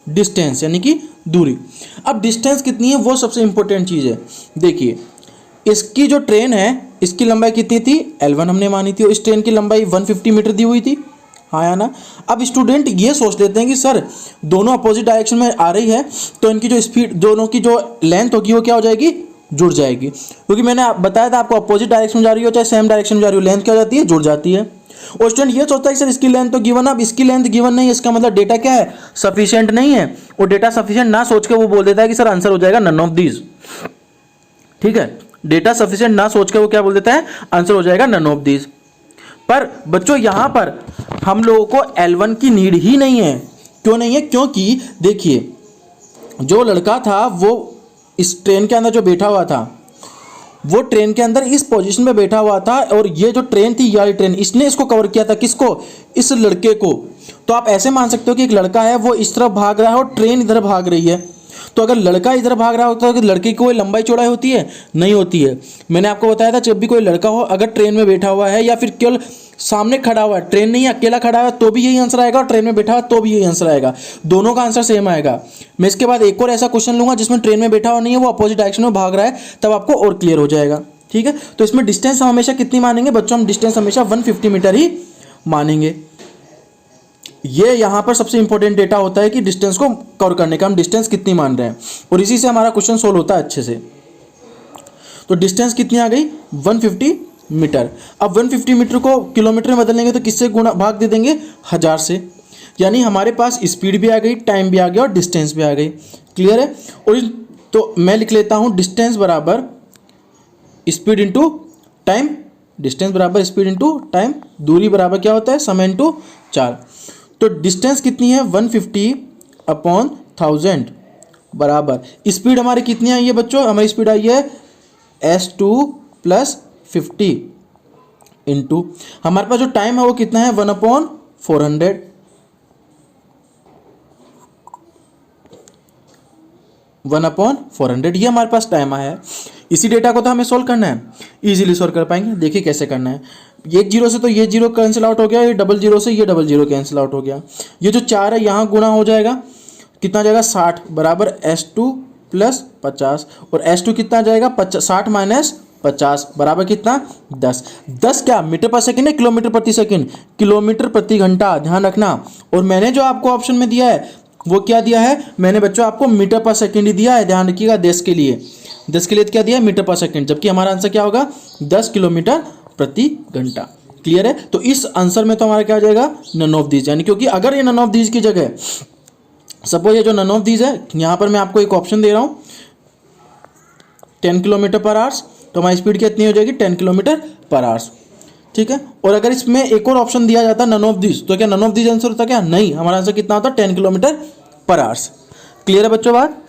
डिस्टेंस यानी कि दूरी। अब डिस्टेंस कितनी है वो सबसे इंपॉर्टेंट चीज़ है। देखिए इसकी जो ट्रेन है इसकी लंबाई कितनी थी, L1 हमने मानी थी और इस ट्रेन की लंबाई 150 मीटर दी हुई थी, हाँ या ना। अब स्टूडेंट ये सोच लेते हैं कि सर दोनों अपोजिट डायरेक्शन में आ रही है तो इनकी जो स्पीड, दोनों की जो लेंथ होगी वो क्या हो जाएगी, जुड़ जाएगी। क्योंकि मैंने बताया था आपको अपोजिट डायरेक्शन में जा रही हो चाहे सेम डायरेक्शन में जा रही हो, लेंथ क्या हो जाती है, जुड़ जाती है। और स्टूडेंट ये सोचता है कि सर इसकी लेंथ तो गिवन, अब इसकी लेंथ गिवन नहीं है, इसका मतलब डेटा क्या है, सफिशिएंट नहीं है। और डेटा सफिशिएंट ना सोच के वो बोल देता है कि सर आंसर हो जाएगा नन ऑफ दीज। ठीक है, डेटा सफिशिएंट ना सोच के वो क्या बोल देता है, आंसर हो जाएगा नन ऑफ दीज। पर बच्चों यहां पर हम लोगों को L1 की नीड ही नहीं है। क्यों नहीं है, क्योंकि देखिए जो लड़का था वो इस ट्रेन के अंदर जो बैठा हुआ था वो ट्रेन के अंदर इस पोजीशन पे बैठा हुआ था और ये जो ट्रेन थी यार ट्रेन, इसने इसको कवर किया था, किसको, इस लड़के को। तो आप ऐसे मान सकते हो कि एक लड़का है वो इस तरफ भाग रहा है और ट्रेन इधर भाग रही है। तो अगर लड़का इधर भाग रहा होता है तो लड़के की कोई लंबाई चौड़ाई होती है, नहीं होती है। मैंने आपको बताया था जब भी कोई लड़का हो अगर ट्रेन में बैठा हुआ है या फिर केवल सामने खड़ा हुआ है, ट्रेन नहीं अकेला खड़ा हुआ है तो भी यही आंसर आएगा और ट्रेन में बैठा हुआ तो भी यही आंसर आएगा, दोनों का आंसर सेम आएगा। मैं इसके बाद एक और ऐसा क्वेश्चन लूंगा जिसमें ट्रेन में बैठा हुआ नहीं है, वो अपोजिट डायरेक्शन में भाग रहा है, तब आपको और क्लियर हो जाएगा। ठीक है, तो इसमें डिस्टेंस हम हमेशा कितनी मानेंगे बच्चों, हम डिस्टेंस हमेशा 150 मीटर ही मानेंगे। ये यहां पर सबसे इंपॉर्टेंट डेटा होता है कि डिस्टेंस को कवर करने का हम डिस्टेंस कितनी मान रहे हैं और इसी से हमारा क्वेश्चन सोल्व होता है अच्छे से। तो डिस्टेंस कितनी आ गई, 150 मीटर। अब 150 मीटर को किलोमीटर में बदलेंगे तो किससे गुणा भाग दे देंगे, 1000 से। यानी हमारे पास स्पीड भी आ गई, टाइम भी आ गया और डिस्टेंस भी आ गई। क्लियर है। और तो मैं लिख लेता हूं डिस्टेंस बराबर स्पीड इंटू टाइम, डिस्टेंस बराबर स्पीड इंटू टाइम, दूरी बराबर क्या होता है, समय इंटू 4। तो डिस्टेंस कितनी है 150/1000 बराबर स्पीड हमारी कितनी आई है बच्चों, हमारी स्पीड आई है S2 + 50 इंटू हमारे पास जो टाइम है वो कितना है 1/400। 1/400 ये हमारे पास टाइम आया है। इसी डेटा को तो हमें सोल्व करना है, इजीली सोल्व कर पाएंगे। देखिए कैसे करना है, एक जीरो से तो ये जीरो कैंसिल आउट हो गया, ये डबल जीरो से ये डबल जीरो कैंसिल आउट हो गया। ये जो 4 है यहाँ गुणा हो जाएगा, कितना आ जाएगा 60 बराबर S2 + 50 और S2 कितना आ जाएगा 60 - 50 बराबर कितना 10। 10 क्या मीटर पर सेकंड है, किलोमीटर प्रति सेकंड, किलोमीटर प्रति घंटा, ध्यान रखना। और मैंने जो आपको ऑप्शन में दिया है वो क्या दिया है, मैंने बच्चों आपको मीटर पर सेकंड ही दिया है, ध्यान रखिएगा। 10 के लिए क्या दिया है, मीटर पर सेकंड, जबकि हमारा आंसर क्या होगा 10 किलोमीटर प्रति घंटा। क्लियर है। तो इस आंसर में तो हमारा क्या आ जाएगा नन ऑफ दीज, यानी क्योंकि अगर ये नन ऑफ दीज की जगह सपोज ये जो नन ऑफ दीज है यहां पर मैं आपको एक ऑप्शन दे रहा हूं 10 किलोमीटर पर आवर्स, तो हमारी स्पीड कितनी हो जाएगी 10 किलोमीटर पर आवर्स। ठीक है। और अगर इसमें एक और ऑप्शन दिया जाता नन ऑफ दीज, तो क्या नन ऑफ दीज आंसर होता, क्या नहीं, हमारा आंसर कितना होता 10 किलोमीटर पर आवर्स। क्लियर है बच्चों बात।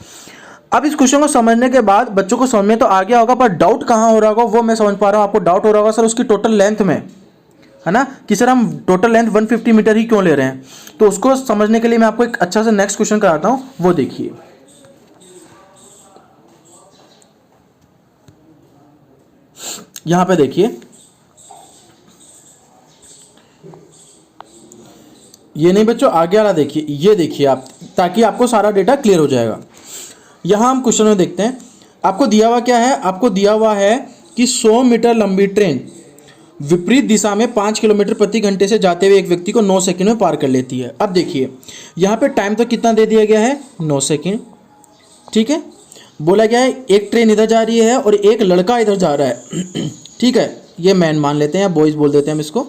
अब इस क्वेश्चन को समझने के बाद बच्चों को समझ में तो आ गया होगा, पर डाउट कहाँ हो रहा होगा वो मैं समझ पा रहा हूँ। आपको डाउट हो रहा होगा सर उसकी टोटल लेंथ में, है ना, कि सर हम टोटल लेंथ 150 मीटर ही क्यों ले रहे हैं। तो उसको समझने के लिए मैं आपको एक अच्छा सा नेक्स्ट क्वेश्चन कराता हूँ, वो देखिए। यहां पे देखिए, ये नहीं बच्चों आगे वाला देखिए, ये देखिए आप, ताकि आपको सारा डेटा क्लियर हो जाएगा। यहां हम क्वेश्चन में देखते हैं, आपको दिया हुआ क्या है, आपको दिया हुआ है कि 100 मीटर लंबी ट्रेन विपरीत दिशा में 5 किलोमीटर प्रति घंटे से जाते हुए एक व्यक्ति को 9 सेकंड में पार कर लेती है। अब देखिए यहाँ पे टाइम तो कितना दे दिया गया है, 9 सेकंड। ठीक है, बोला गया है एक ट्रेन इधर जा रही है और एक लड़का इधर जा रहा है। ठीक है, ये मैन मान लेते हैं, बॉयज बोल देते हैं हम इसको।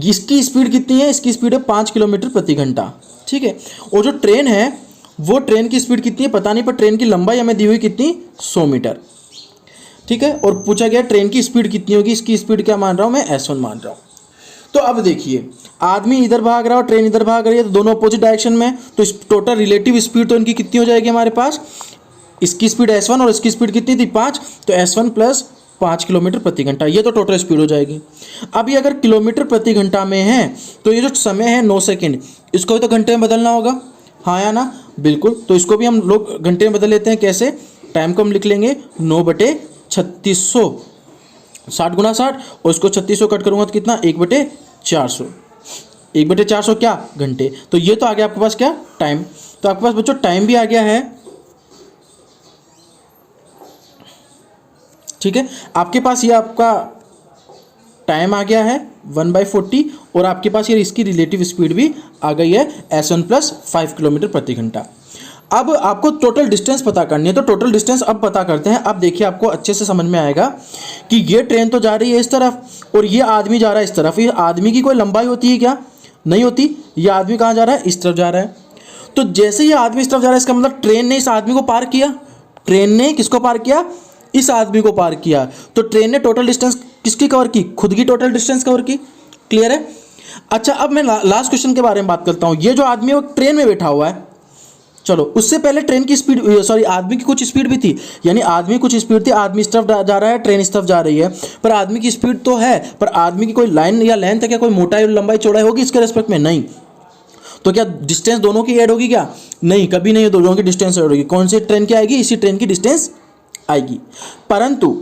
इसकी स्पीड कितनी है, इसकी स्पीड है 5 किलोमीटर प्रति घंटा। ठीक है, और जो ट्रेन है वो ट्रेन की स्पीड कितनी है पता नहीं, पर ट्रेन की लंबाई हमें दी हुई कितनी, 100 मीटर। ठीक है, और पूछा गया ट्रेन की स्पीड कितनी होगी, इसकी स्पीड क्या मान रहा हूँ मैं, S1 मान रहा हूँ। तो अब देखिए आदमी इधर भाग रहा है और ट्रेन इधर भाग रही है, तो दोनों अपोजिट डायरेक्शन में, तो इस टोटल रिलेटिव स्पीड तो इनकी कितनी हो जाएगी हमारे पास, इसकी स्पीड S1 और इसकी स्पीड कितनी थी, 5, तो S1 प्लस 5 किलोमीटर प्रति घंटा, ये तो टोटल स्पीड हो जाएगी। अब ये अगर किलोमीटर प्रति घंटा में है तो ये जो समय है 9 सेकेंड, इसको भी तो घंटे में बदलना होगा, हाँ या ना, बिल्कुल। तो इसको भी हम लोग घंटे में बदल लेते हैं, कैसे, टाइम को हम लिख लेंगे 9/3600, 60 गुना 60, और इसको 3600 कट करूँगा तो कितना, 1/400, 1/400 क्या, घंटे। तो ये तो आ गया आपके पास क्या, टाइम। तो आपके पास बच्चों टाइम भी आ गया है। ठीक है, आपके पास ये आपका टाइम आ गया है 1/40, और आपके पास ये इसकी रिलेटिव स्पीड भी आ गई है S1 प्लस 5 किलोमीटर प्रति घंटा। अब आपको टोटल डिस्टेंस पता करनी है, तो टोटल डिस्टेंस अब पता करते हैं। अब देखिए आपको अच्छे से समझ में आएगा कि ये ट्रेन तो जा रही है इस तरफ और ये आदमी जा रहा है इस तरफ। ये आदमी की कोई लंबाई होती है क्या, नहीं होती। ये आदमी कहाँ जा रहा है, इस तरफ जा रहा है। तो जैसे ये आदमी इस तरफ जा रहा है, इसका मतलब ट्रेन ने इस आदमी को पार किया, ट्रेन ने किसको पार किया, इस आदमी को पार किया। तो ट्रेन ने टोटल डिस्टेंस किसकी कवर की, खुद की टोटल डिस्टेंस कवर की। क्लियर है। अच्छा, अब मैं लास्ट क्वेश्चन के बारे में बात करता हूँ। ये जो आदमी है वो ट्रेन में बैठा हुआ है, चलो उससे पहले ट्रेन की स्पीड, सॉरी आदमी की कुछ स्पीड भी थी, यानी आदमी कुछ स्पीड थी, आदमी इस तरफ जा रहा है, ट्रेन इस तरफ जा रही है, पर आदमी की स्पीड तो है, पर आदमी की कोई लाइन या लेंथ है क्या, कोई मोटाई लंबाई चौड़ाई होगी इसके रेस्पेक्ट में, नहीं। तो क्या डिस्टेंस दोनों की ऐड होगी क्या, नहीं, कभी नहीं, दोनों की डिस्टेंस ऐड होगी। कौन सी ट्रेन की आएगी, इसी ट्रेन की डिस्टेंस आएगी। परंतु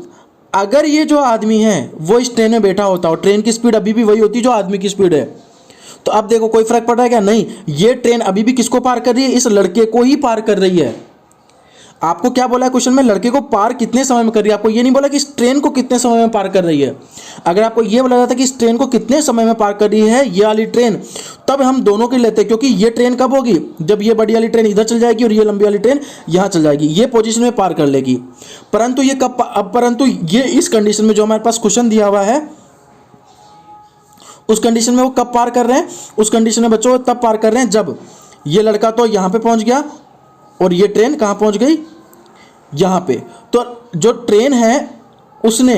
अगर ये जो आदमी है वो इस ट्रेन में बैठा होता और ट्रेन की स्पीड अभी भी वही होती जो आदमी की स्पीड है, तो अब देखो कोई फर्क पड़ रहा है क्या, नहीं। ये ट्रेन अभी भी किसको पार कर रही है, इस लड़के को ही पार कर रही है। आपको क्या बोला है क्वेश्चन में, लड़के को पार कितने समय में कर रही है, आपको ये नहीं बोला कि इस ट्रेन को कितने समय में पार कर रही है। अगर आपको ये बोला जाता कि इस ट्रेन को कितने समय में पार कर रही है ये वाली ट्रेन, तब हम दोनों के लेते, क्योंकि ये ट्रेन कब होगी, जब ये बड़ी वाली ट्रेन इधर चल जाएगी और ये लंबी वाली ट्रेन यहाँ चल जाएगी, ये पोजीशन में पार कर लेगी। परंतु ये कब, अब परंतु ये इस कंडीशन में जो हमारे पास क्वेश्चन दिया हुआ है, उस कंडीशन में वो कब पार कर रहे हैं, उस कंडीशन में बच्चों तब पार कर रहे हैं जब ये लड़का तो यहाँ पे पहुँच गया और ये ट्रेन कहाँ पहुँच गई, यहाँ पे। तो जो ट्रेन है उसने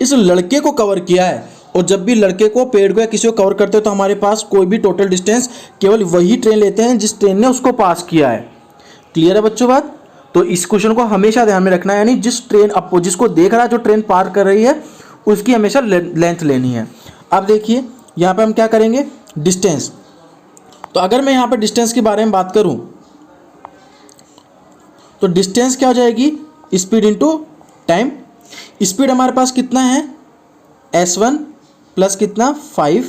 इस लड़के को कवर किया है, और जब भी लड़के को, पेड़ को या किसी को कवर करते हो तो हमारे पास कोई भी टोटल डिस्टेंस केवल वही ट्रेन लेते हैं जिस ट्रेन ने उसको पास किया है। क्लियर है बच्चों बात। तो इस क्वेश्चन को हमेशा ध्यान में रखना है, यानी जिस ट्रेन आपको जिसको देख रहा है जो ट्रेन पार कर रही है उसकी हमेशा लेंथ लेनी है। अब देखिए यहाँ पे हम क्या करेंगे, डिस्टेंस। तो अगर मैं यहाँ पे डिस्टेंस के बारे में बात करूँ तो डिस्टेंस क्या हो जाएगी, स्पीड इंटू टाइम। स्पीड हमारे पास कितना है, S1 प्लस कितना 5,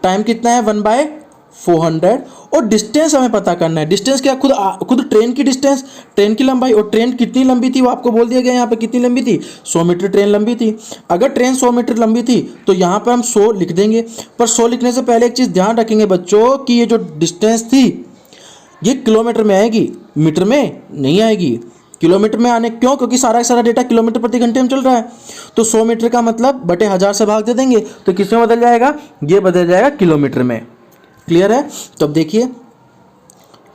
टाइम कितना है 1/400, और डिस्टेंस हमें पता करना है। डिस्टेंस क्या, खुद ट्रेन की डिस्टेंस, ट्रेन की लंबाई, और ट्रेन कितनी लंबी थी वो आपको बोल दिया गया यहाँ पे, कितनी लंबी थी, 100 मीटर ट्रेन लंबी थी। अगर ट्रेन 100 मीटर लंबी थी तो यहाँ पर हम 100 लिख देंगे, पर 100 लिखने से पहले एक चीज़ ध्यान रखेंगे बच्चों कि ये जो डिस्टेंस थी ये किलोमीटर में आएगी, मीटर में नहीं आएगी। किलोमीटर में आने क्यों, क्योंकि सारा डेटा किलोमीटर प्रति घंटे में चल रहा है। तो 100 मीटर का मतलब बटे 1000 से भाग दे देंगे, तो किस में बदल जाएगा, ये बदल जाएगा किलोमीटर में। क्लियर है। तो अब देखिए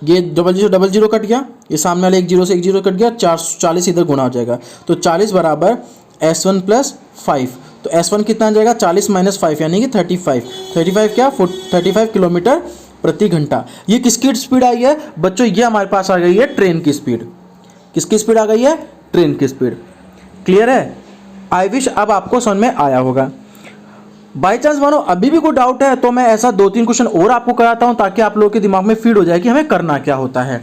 ये 00 कट गया, ये सामने वाले 1 0 से 1 0 कट गया, 40 इधर गुना हो जाएगा, तो 40 बराबर S1 प्लस 5। तो S1 कितना आ जाएगा, 40 माइनस 5 यानी कि 35। 35 क्या, 35 किलोमीटर प्रति घंटा। ये किसकी स्पीड आई है बच्चों, ये हमारे पास आ गई है ट्रेन की स्पीड। किसकी स्पीड आ गई है, ट्रेन की स्पीड। क्लियर है। आई विश अब आपको समझ में आया होगा। बाई चांस मानो अभी भी कोई डाउट है तो मैं ऐसा 2-3 क्वेश्चन और आपको कराता हूं ताकि आप लोगों के दिमाग में फीड हो जाए कि हमें करना क्या होता है।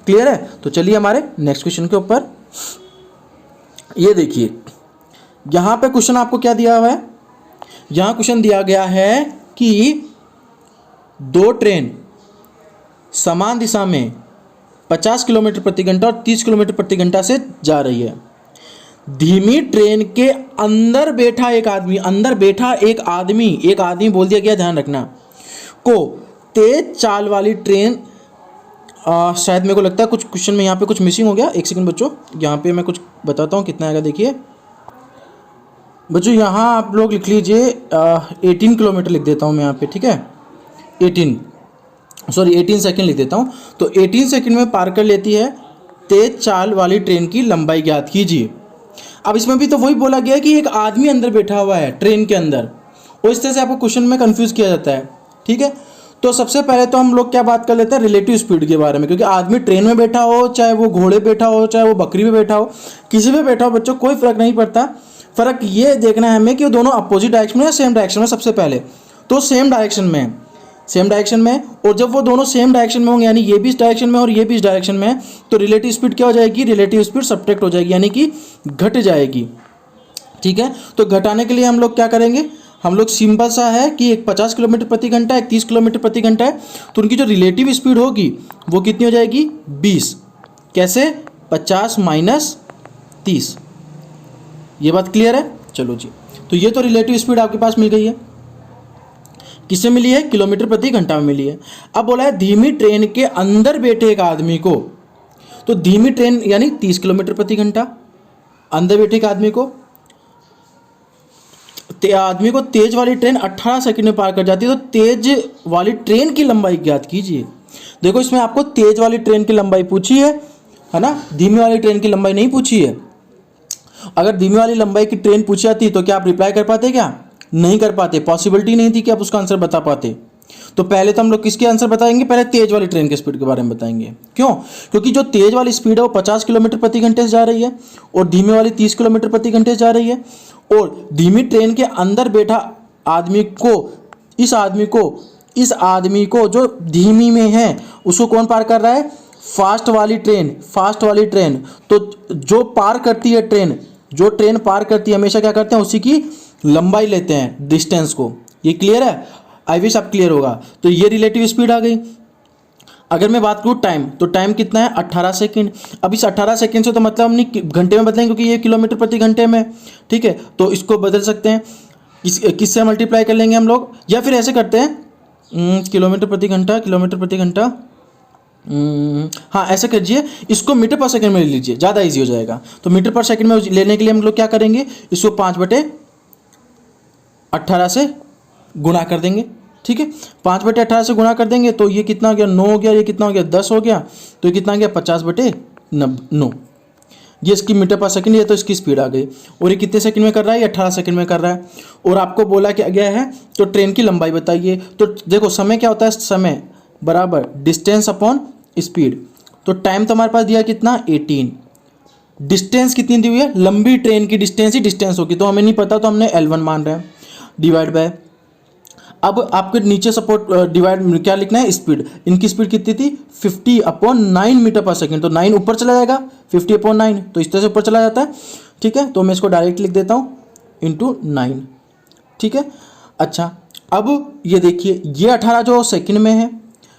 क्लियर है। तो चलिए हमारे नेक्स्ट क्वेश्चन के ऊपर। ये देखिए यहां पे क्वेश्चन आपको क्या दिया हुआ है, यहां क्वेश्चन दिया गया है कि 2 ट्रेन समान दिशा में 50 किलोमीटर प्रति घंटा और 30 किलोमीटर प्रति घंटा से जा रही है। धीमी ट्रेन के अंदर बैठा एक आदमी, अंदर बैठा एक आदमी बोल दिया गया, ध्यान रखना, को तेज चाल वाली ट्रेन, शायद मेरे को लगता है कुछ क्वेश्चन में यहाँ पे कुछ मिसिंग हो गया। एक सेकंड बच्चों, यहाँ पे मैं कुछ बताता हूँ कितना आएगा। देखिए बच्चों, यहाँ आप लोग लिख लीजिए 18 किलोमीटर लिख देता हूँ मैं यहाँ पे, ठीक है, 18 सेकंड लिख देता हूँ। तो 18 सेकंड में पार कर लेती है तेज चाल वाली ट्रेन की लंबाई ज्ञात कीजिए। अब इसमें भी तो वही बोला गया है कि एक आदमी अंदर बैठा हुआ है ट्रेन के अंदर, और इस तरह से आपको क्वेश्चन में कंफ्यूज किया जाता है, ठीक है। तो सबसे पहले तो हम लोग क्या बात कर लेते हैं, रिलेटिव स्पीड के बारे में, क्योंकि आदमी ट्रेन में बैठा हो, चाहे वो घोड़े बैठा हो, चाहे वो बकरी में बैठा हो, किसी में बैठा हो बच्चों, कोई फर्क नहीं पड़ता। फर्क ये देखना है हमें कि वो दोनों अपोजिट डायरेक्शन में या सेम डायरेक्शन में। सबसे पहले तो सेम डायरेक्शन में है, और जब वो दोनों सेम डायरेक्शन में होंगे, यानी ये भी इस डायरेक्शन में और ये भी इस डायरेक्शन में है, तो रिलेटिव स्पीड क्या हो जाएगी, रिलेटिव स्पीड सब्ट्रैक्ट हो जाएगी, यानी कि घट जाएगी, ठीक है। तो घटाने के लिए हम लोग क्या करेंगे, हम लोग सिंपल सा है कि एक 50 किलोमीटर प्रति घंटा, एक 30 किलोमीटर प्रति घंटा है, तो उनकी जो रिलेटिव स्पीड होगी वो कितनी हो जाएगी, 20। कैसे, 50 माइनस 30। ये बात क्लियर है, चलो जी। तो ये तो रिलेटिव स्पीड आपके पास मिल गई है, किससे मिली है, किलोमीटर प्रति घंटा में मिली है। अब बोला है धीमी ट्रेन के अंदर बैठे एक आदमी को, तो धीमी ट्रेन यानी 30 किलोमीटर प्रति घंटा, अंदर बैठे एक आदमी को तेज वाली ट्रेन 18 सेकंड में पार कर जाती है, तो तेज वाली ट्रेन की लंबाई ज्ञात कीजिए। देखो इसमें आपको तेज वाली ट्रेन की लंबाई पूछी है ना, धीमी वाली ट्रेन की लंबाई नहीं पूछी है। अगर धीमी वाली लंबाई की ट्रेन पूछी जाती तो क्या आप रिप्लाई कर पाते, क्या नहीं कर पाते, पॉसिबिलिटी नहीं थी कि आप उसका आंसर बता पाते। तो पहले तो हम लोग किसके आंसर बताएंगे, पहले तेज वाली ट्रेन के स्पीड के बारे में बताएंगे। क्यों, क्योंकि जो तेज वाली स्पीड है वो 50 किलोमीटर प्रति घंटे से जा रही है, और धीमी वाली 30 किलोमीटर प्रति घंटे से जा रही है। और धीमी ट्रेन के अंदर बैठा आदमी को, इस आदमी को जो धीमी में है उसको कौन पार कर रहा है, फास्ट वाली ट्रेन। तो जो पार करती है ट्रेन, जो ट्रेन पार करती है हमेशा क्या करते हैं, उसी की लंबाई लेते हैं, डिस्टेंस को। ये क्लियर है, आई विश आप क्लियर होगा। तो ये रिलेटिव स्पीड आ गई। अगर मैं बात करूँ टाइम, तो टाइम कितना है, 18 सेकंड। अब इस 18 सेकंड से तो मतलब हम नहीं घंटे में बदलेंगे, क्योंकि ये किलोमीटर प्रति घंटे में, ठीक है। तो इसको बदल सकते हैं, किससे मल्टीप्लाई कर लेंगे हम लोग, या फिर ऐसे करते हैं किलोमीटर प्रति घंटा, हाँ ऐसे कीजिए, इसको मीटर पर सेकंड में ले लीजिए, ज़्यादा इजी हो जाएगा। तो मीटर पर सेकंड में लेने के लिए हम लोग क्या करेंगे, इसको 5/18 से गुणा कर देंगे, ठीक है। 5/18 से गुणा कर देंगे तो ये कितना हो गया, 9 हो गया, ये कितना हो गया, 10 हो गया, तो ये कितना हो गया, 50/9। ये इसकी मीटर पर सेकंड, ये तो इसकी स्पीड आ गई। और ये कितने सेकंड में कर रहा है, ये 18 सेकंड में कर रहा है। और आपको बोला क्या गया है, तो ट्रेन की लंबाई बताइए। तो देखो समय क्या होता है, समय बराबर डिस्टेंस अपॉन स्पीड। तो टाइम तो हमारे पास दिया कितना, 18। डिस्टेंस कितनी दी हुई है, लंबी ट्रेन की डिस्टेंस ही डिस्टेंस होगी, तो हमें नहीं पता, तो हमने L1 मान रहे हैं, डिवाइड बाय। अब आपके नीचे सपोर्ट डिवाइड क्या लिखना है, स्पीड। इनकी स्पीड कितनी थी, 50/9 मीटर पर सेकंड। तो 9 ऊपर चला जाएगा, 50/9, तो इस तरह से ऊपर चला जाता है, ठीक है। तो मैं इसको डायरेक्ट लिख देता हूँ × 9, ठीक है। अच्छा, अब ये देखिए, ये 18 जो सेकंड में है,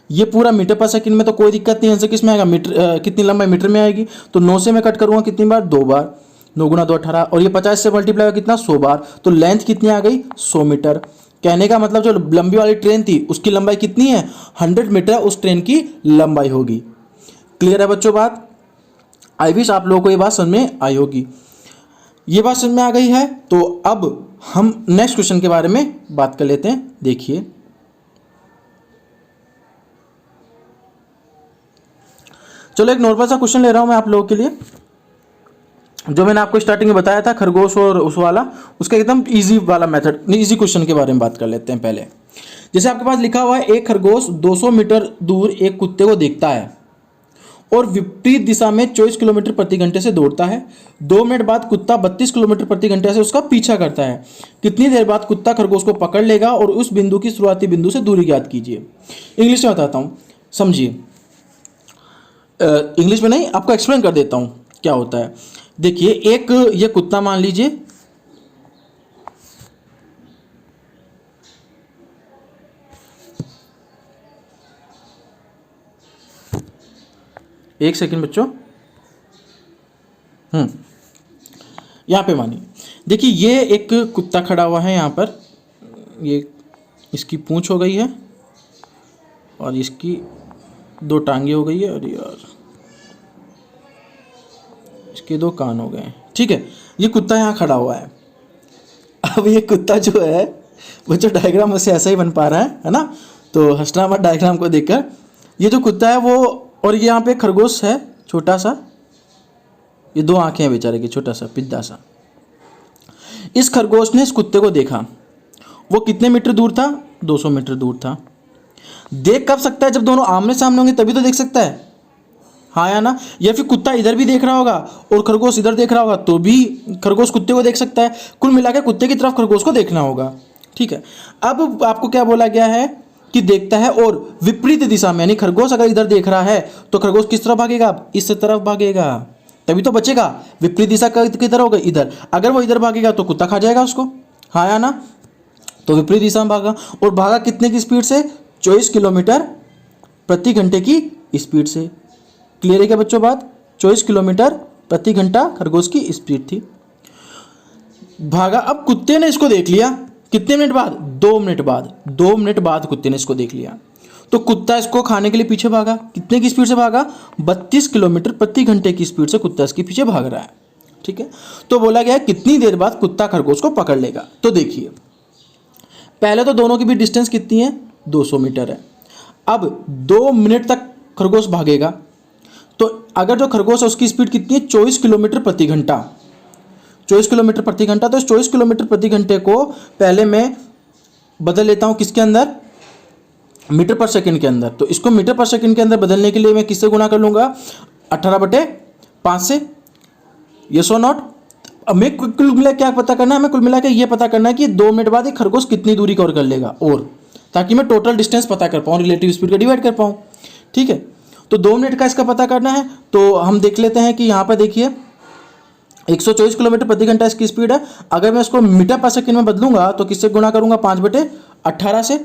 ये पूरा मीटर पर सेकंड में, तो कोई दिक्कत नहीं है। आंसर किस में आएगा, मीटर, कितनी लंबाई मीटर में आएगी। तो 9 से मैं कट करूँगा कितनी बार, 2 बार, 9 × 2 18, और ये 50 से मल्टीप्लाई कितना, 100 बार। तो लेंथ कितनी आ गई, 100 मीटर। कहने का मतलब जो लंबी वाली ट्रेन थी उसकी लंबाई कितनी है, 100 मीटर उस ट्रेन की लंबाई होगी। क्लियर है बच्चों बात, आई विश आप लोगों को ये बात समझ में आई होगी। ये बात समझ में आ गई है, तो अब हम नेक्स्ट क्वेश्चन के बारे में बात कर लेते हैं। देखिए, चलो एक नॉर्मल सा क्वेश्चन ले रहा हूं मैं आप लोगों के लिए, जो मैंने आपको स्टार्टिंग में बताया था खरगोश और उस वाला, उसका एकदम इजी वाला मेथड, इजी क्वेश्चन के बारे में बात कर लेते हैं पहले। जैसे आपके पास लिखा हुआ है, एक खरगोश 200 मीटर दूर एक कुत्ते को देखता है और विपरीत दिशा में 24 किलोमीटर प्रति घंटे से दौड़ता है। 2 मिनट बाद कुत्ता 32 किलोमीटर प्रति घंटे से उसका पीछा करता है। कितनी देर बाद कुत्ता खरगोश को पकड़ लेगा और उस बिंदु की शुरुआती बिंदु से दूरी ज्ञात कीजिए। इंग्लिश में बताता हूँ, समझिए। इंग्लिश में नहीं, आपको एक्सप्लेन कर देता हूँ क्या होता है। देखिए, एक ये कुत्ता मान लीजिए, एक सेकंड बच्चों, यहाँ पे मानिए, देखिए ये एक कुत्ता खड़ा हुआ है यहाँ पर, ये इसकी पूंछ हो गई है और इसकी 2 टांगे हो गई है, और यार इसके 2 कान हो गए हैं। ठीक है, ये कुत्ता यहाँ खड़ा हुआ है। अब ये कुत्ता जो है वो जो डायग्राम उससे ऐसा ही बन पा रहा है ना, तो हंसना मत डायग्राम को देखकर। ये जो कुत्ता है वो, और ये यहाँ पे खरगोश है छोटा सा, ये 2 आंखें हैं बेचारे की, छोटा सा पिद्दा सा। इस खरगोश ने इस कुत्ते को देखा, वो कितने मीटर दूर था? 200 मीटर दूर था। देख कब सकता है? जब दोनों आमने सामने होंगे तभी तो देख सकता है, हाँ या ना? या फिर कुत्ता इधर भी देख रहा होगा और खरगोश इधर देख रहा होगा तो भी खरगोश कुत्ते को देख सकता है। कुल मिलाकर कुत्ते की तरफ खरगोश को देखना होगा। ठीक है, अब आपको क्या बोला गया है कि देखता है और विपरीत दिशा में, यानी खरगोश अगर इधर देख रहा है तो खरगोश किस तरफ भागेगा? इस तरफ भागेगा, तभी तो बचेगा। विपरीत दिशा किधर होगा? इधर। अगर वो इधर भागेगा तो कुत्ता खा जाएगा उसको, हाँ या ना? तो विपरीत दिशा में भागा, और भागा कितने की स्पीड से? 24 किलोमीटर प्रति घंटे की स्पीड से। क्लियर है क्या बच्चों बात? 24 किलोमीटर प्रति घंटा खरगोश की स्पीड थी। भागा, अब कुत्ते ने इसको देख लिया कितने मिनट बाद? 2 मिनट बाद। 2 मिनट बाद कुत्ते ने इसको देख लिया, तो कुत्ता इसको खाने के लिए पीछे भागा। कितने की स्पीड से भागा? 32 किलोमीटर प्रति घंटे की स्पीड से कुत्ता इसके पीछे भाग रहा है। ठीक है, तो बोला गया कितनी देर बाद कुत्ता खरगोश को पकड़ लेगा। तो देखिए, पहले तो दोनों की भी डिस्टेंस कितनी है? 200 मीटर है। अब 2 मिनट तक खरगोश भागेगा, तो अगर जो खरगोश है उसकी स्पीड कितनी है? 24 किलोमीटर प्रति घंटा। 24 किलोमीटर प्रति घंटा, तो इस 24 किलोमीटर प्रति घंटे को पहले मैं बदल लेता हूँ किसके अंदर? मीटर पर सेकंड के अंदर। तो इसको मीटर पर सेकंड के अंदर बदलने के लिए मैं किससे गुणा कर लूँगा? 18/5 से। यस और नॉट? अब मैं कुल मिला क्या पता करना है? हमें कुल मिला के ये पता करना है कि 2 मिनट बाद एक खरगोश कितनी दूरी कवर कर लेगा, और ताकि मैं टोटल डिस्टेंस पता कर पाऊँ, रिलेटिव स्पीड का डिवाइड कर पाऊँ। ठीक है, तो 2 मिनट का इसका पता करना है। तो हम देख लेते हैं कि यहाँ पर देखिए 124 किलोमीटर प्रति घंटा इसकी स्पीड है। अगर मैं इसको मीटर पर सेकंड में बदलूंगा तो किससे गुणा करूंगा? 5/18 से।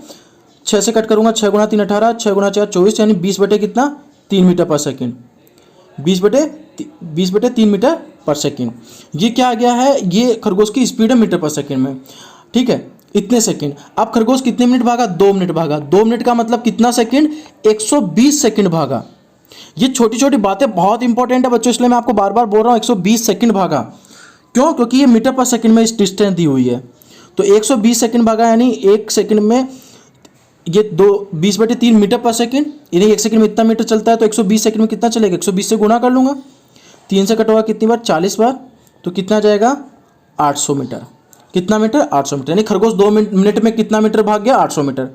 6 से कट करूंगा, 6 गुणा 3 18, 6 गुणा 4 24, यानी 20 बटे कितना? 3 मीटर पर सेकंड। 20/3 मीटर पर सेकंड। ये क्या आ गया है? ये खरगोश की स्पीड है मीटर पर सेकंड में। ठीक है, इतने सेकंड। अब खरगोश कितने मिनट भागा? 2 मिनट भागा। 2 मिनट का मतलब कितना सेकंड? 120 सेकंड भागा। ये छोटी छोटी बातें बहुत इंपॉर्टेंट है बच्चों, इसलिए मैं आपको बार बार बोल रहा हूँ 120 सेकंड भागा। क्यों? क्योंकि ये मीटर पर सेकंड में इस डिस्टेंस दी हुई है। तो 120 सेकंड भागा, यानी 1 सेकंड में ये 20/3 मीटर पर सेकंड, यानी 1 सेकंड में इतना मीटर चलता है, तो 120 सेकंड में कितना चलेगा? 120 से गुणा कर लूँगा। 3 से कट होगा कितनी बार? 40 बार। तो कितना जाएगा? 800 मीटर। कितना मीटर? 800 मीटर। यानी खरगोश 2 मिनट में कितना मीटर भाग गया? 800 मीटर।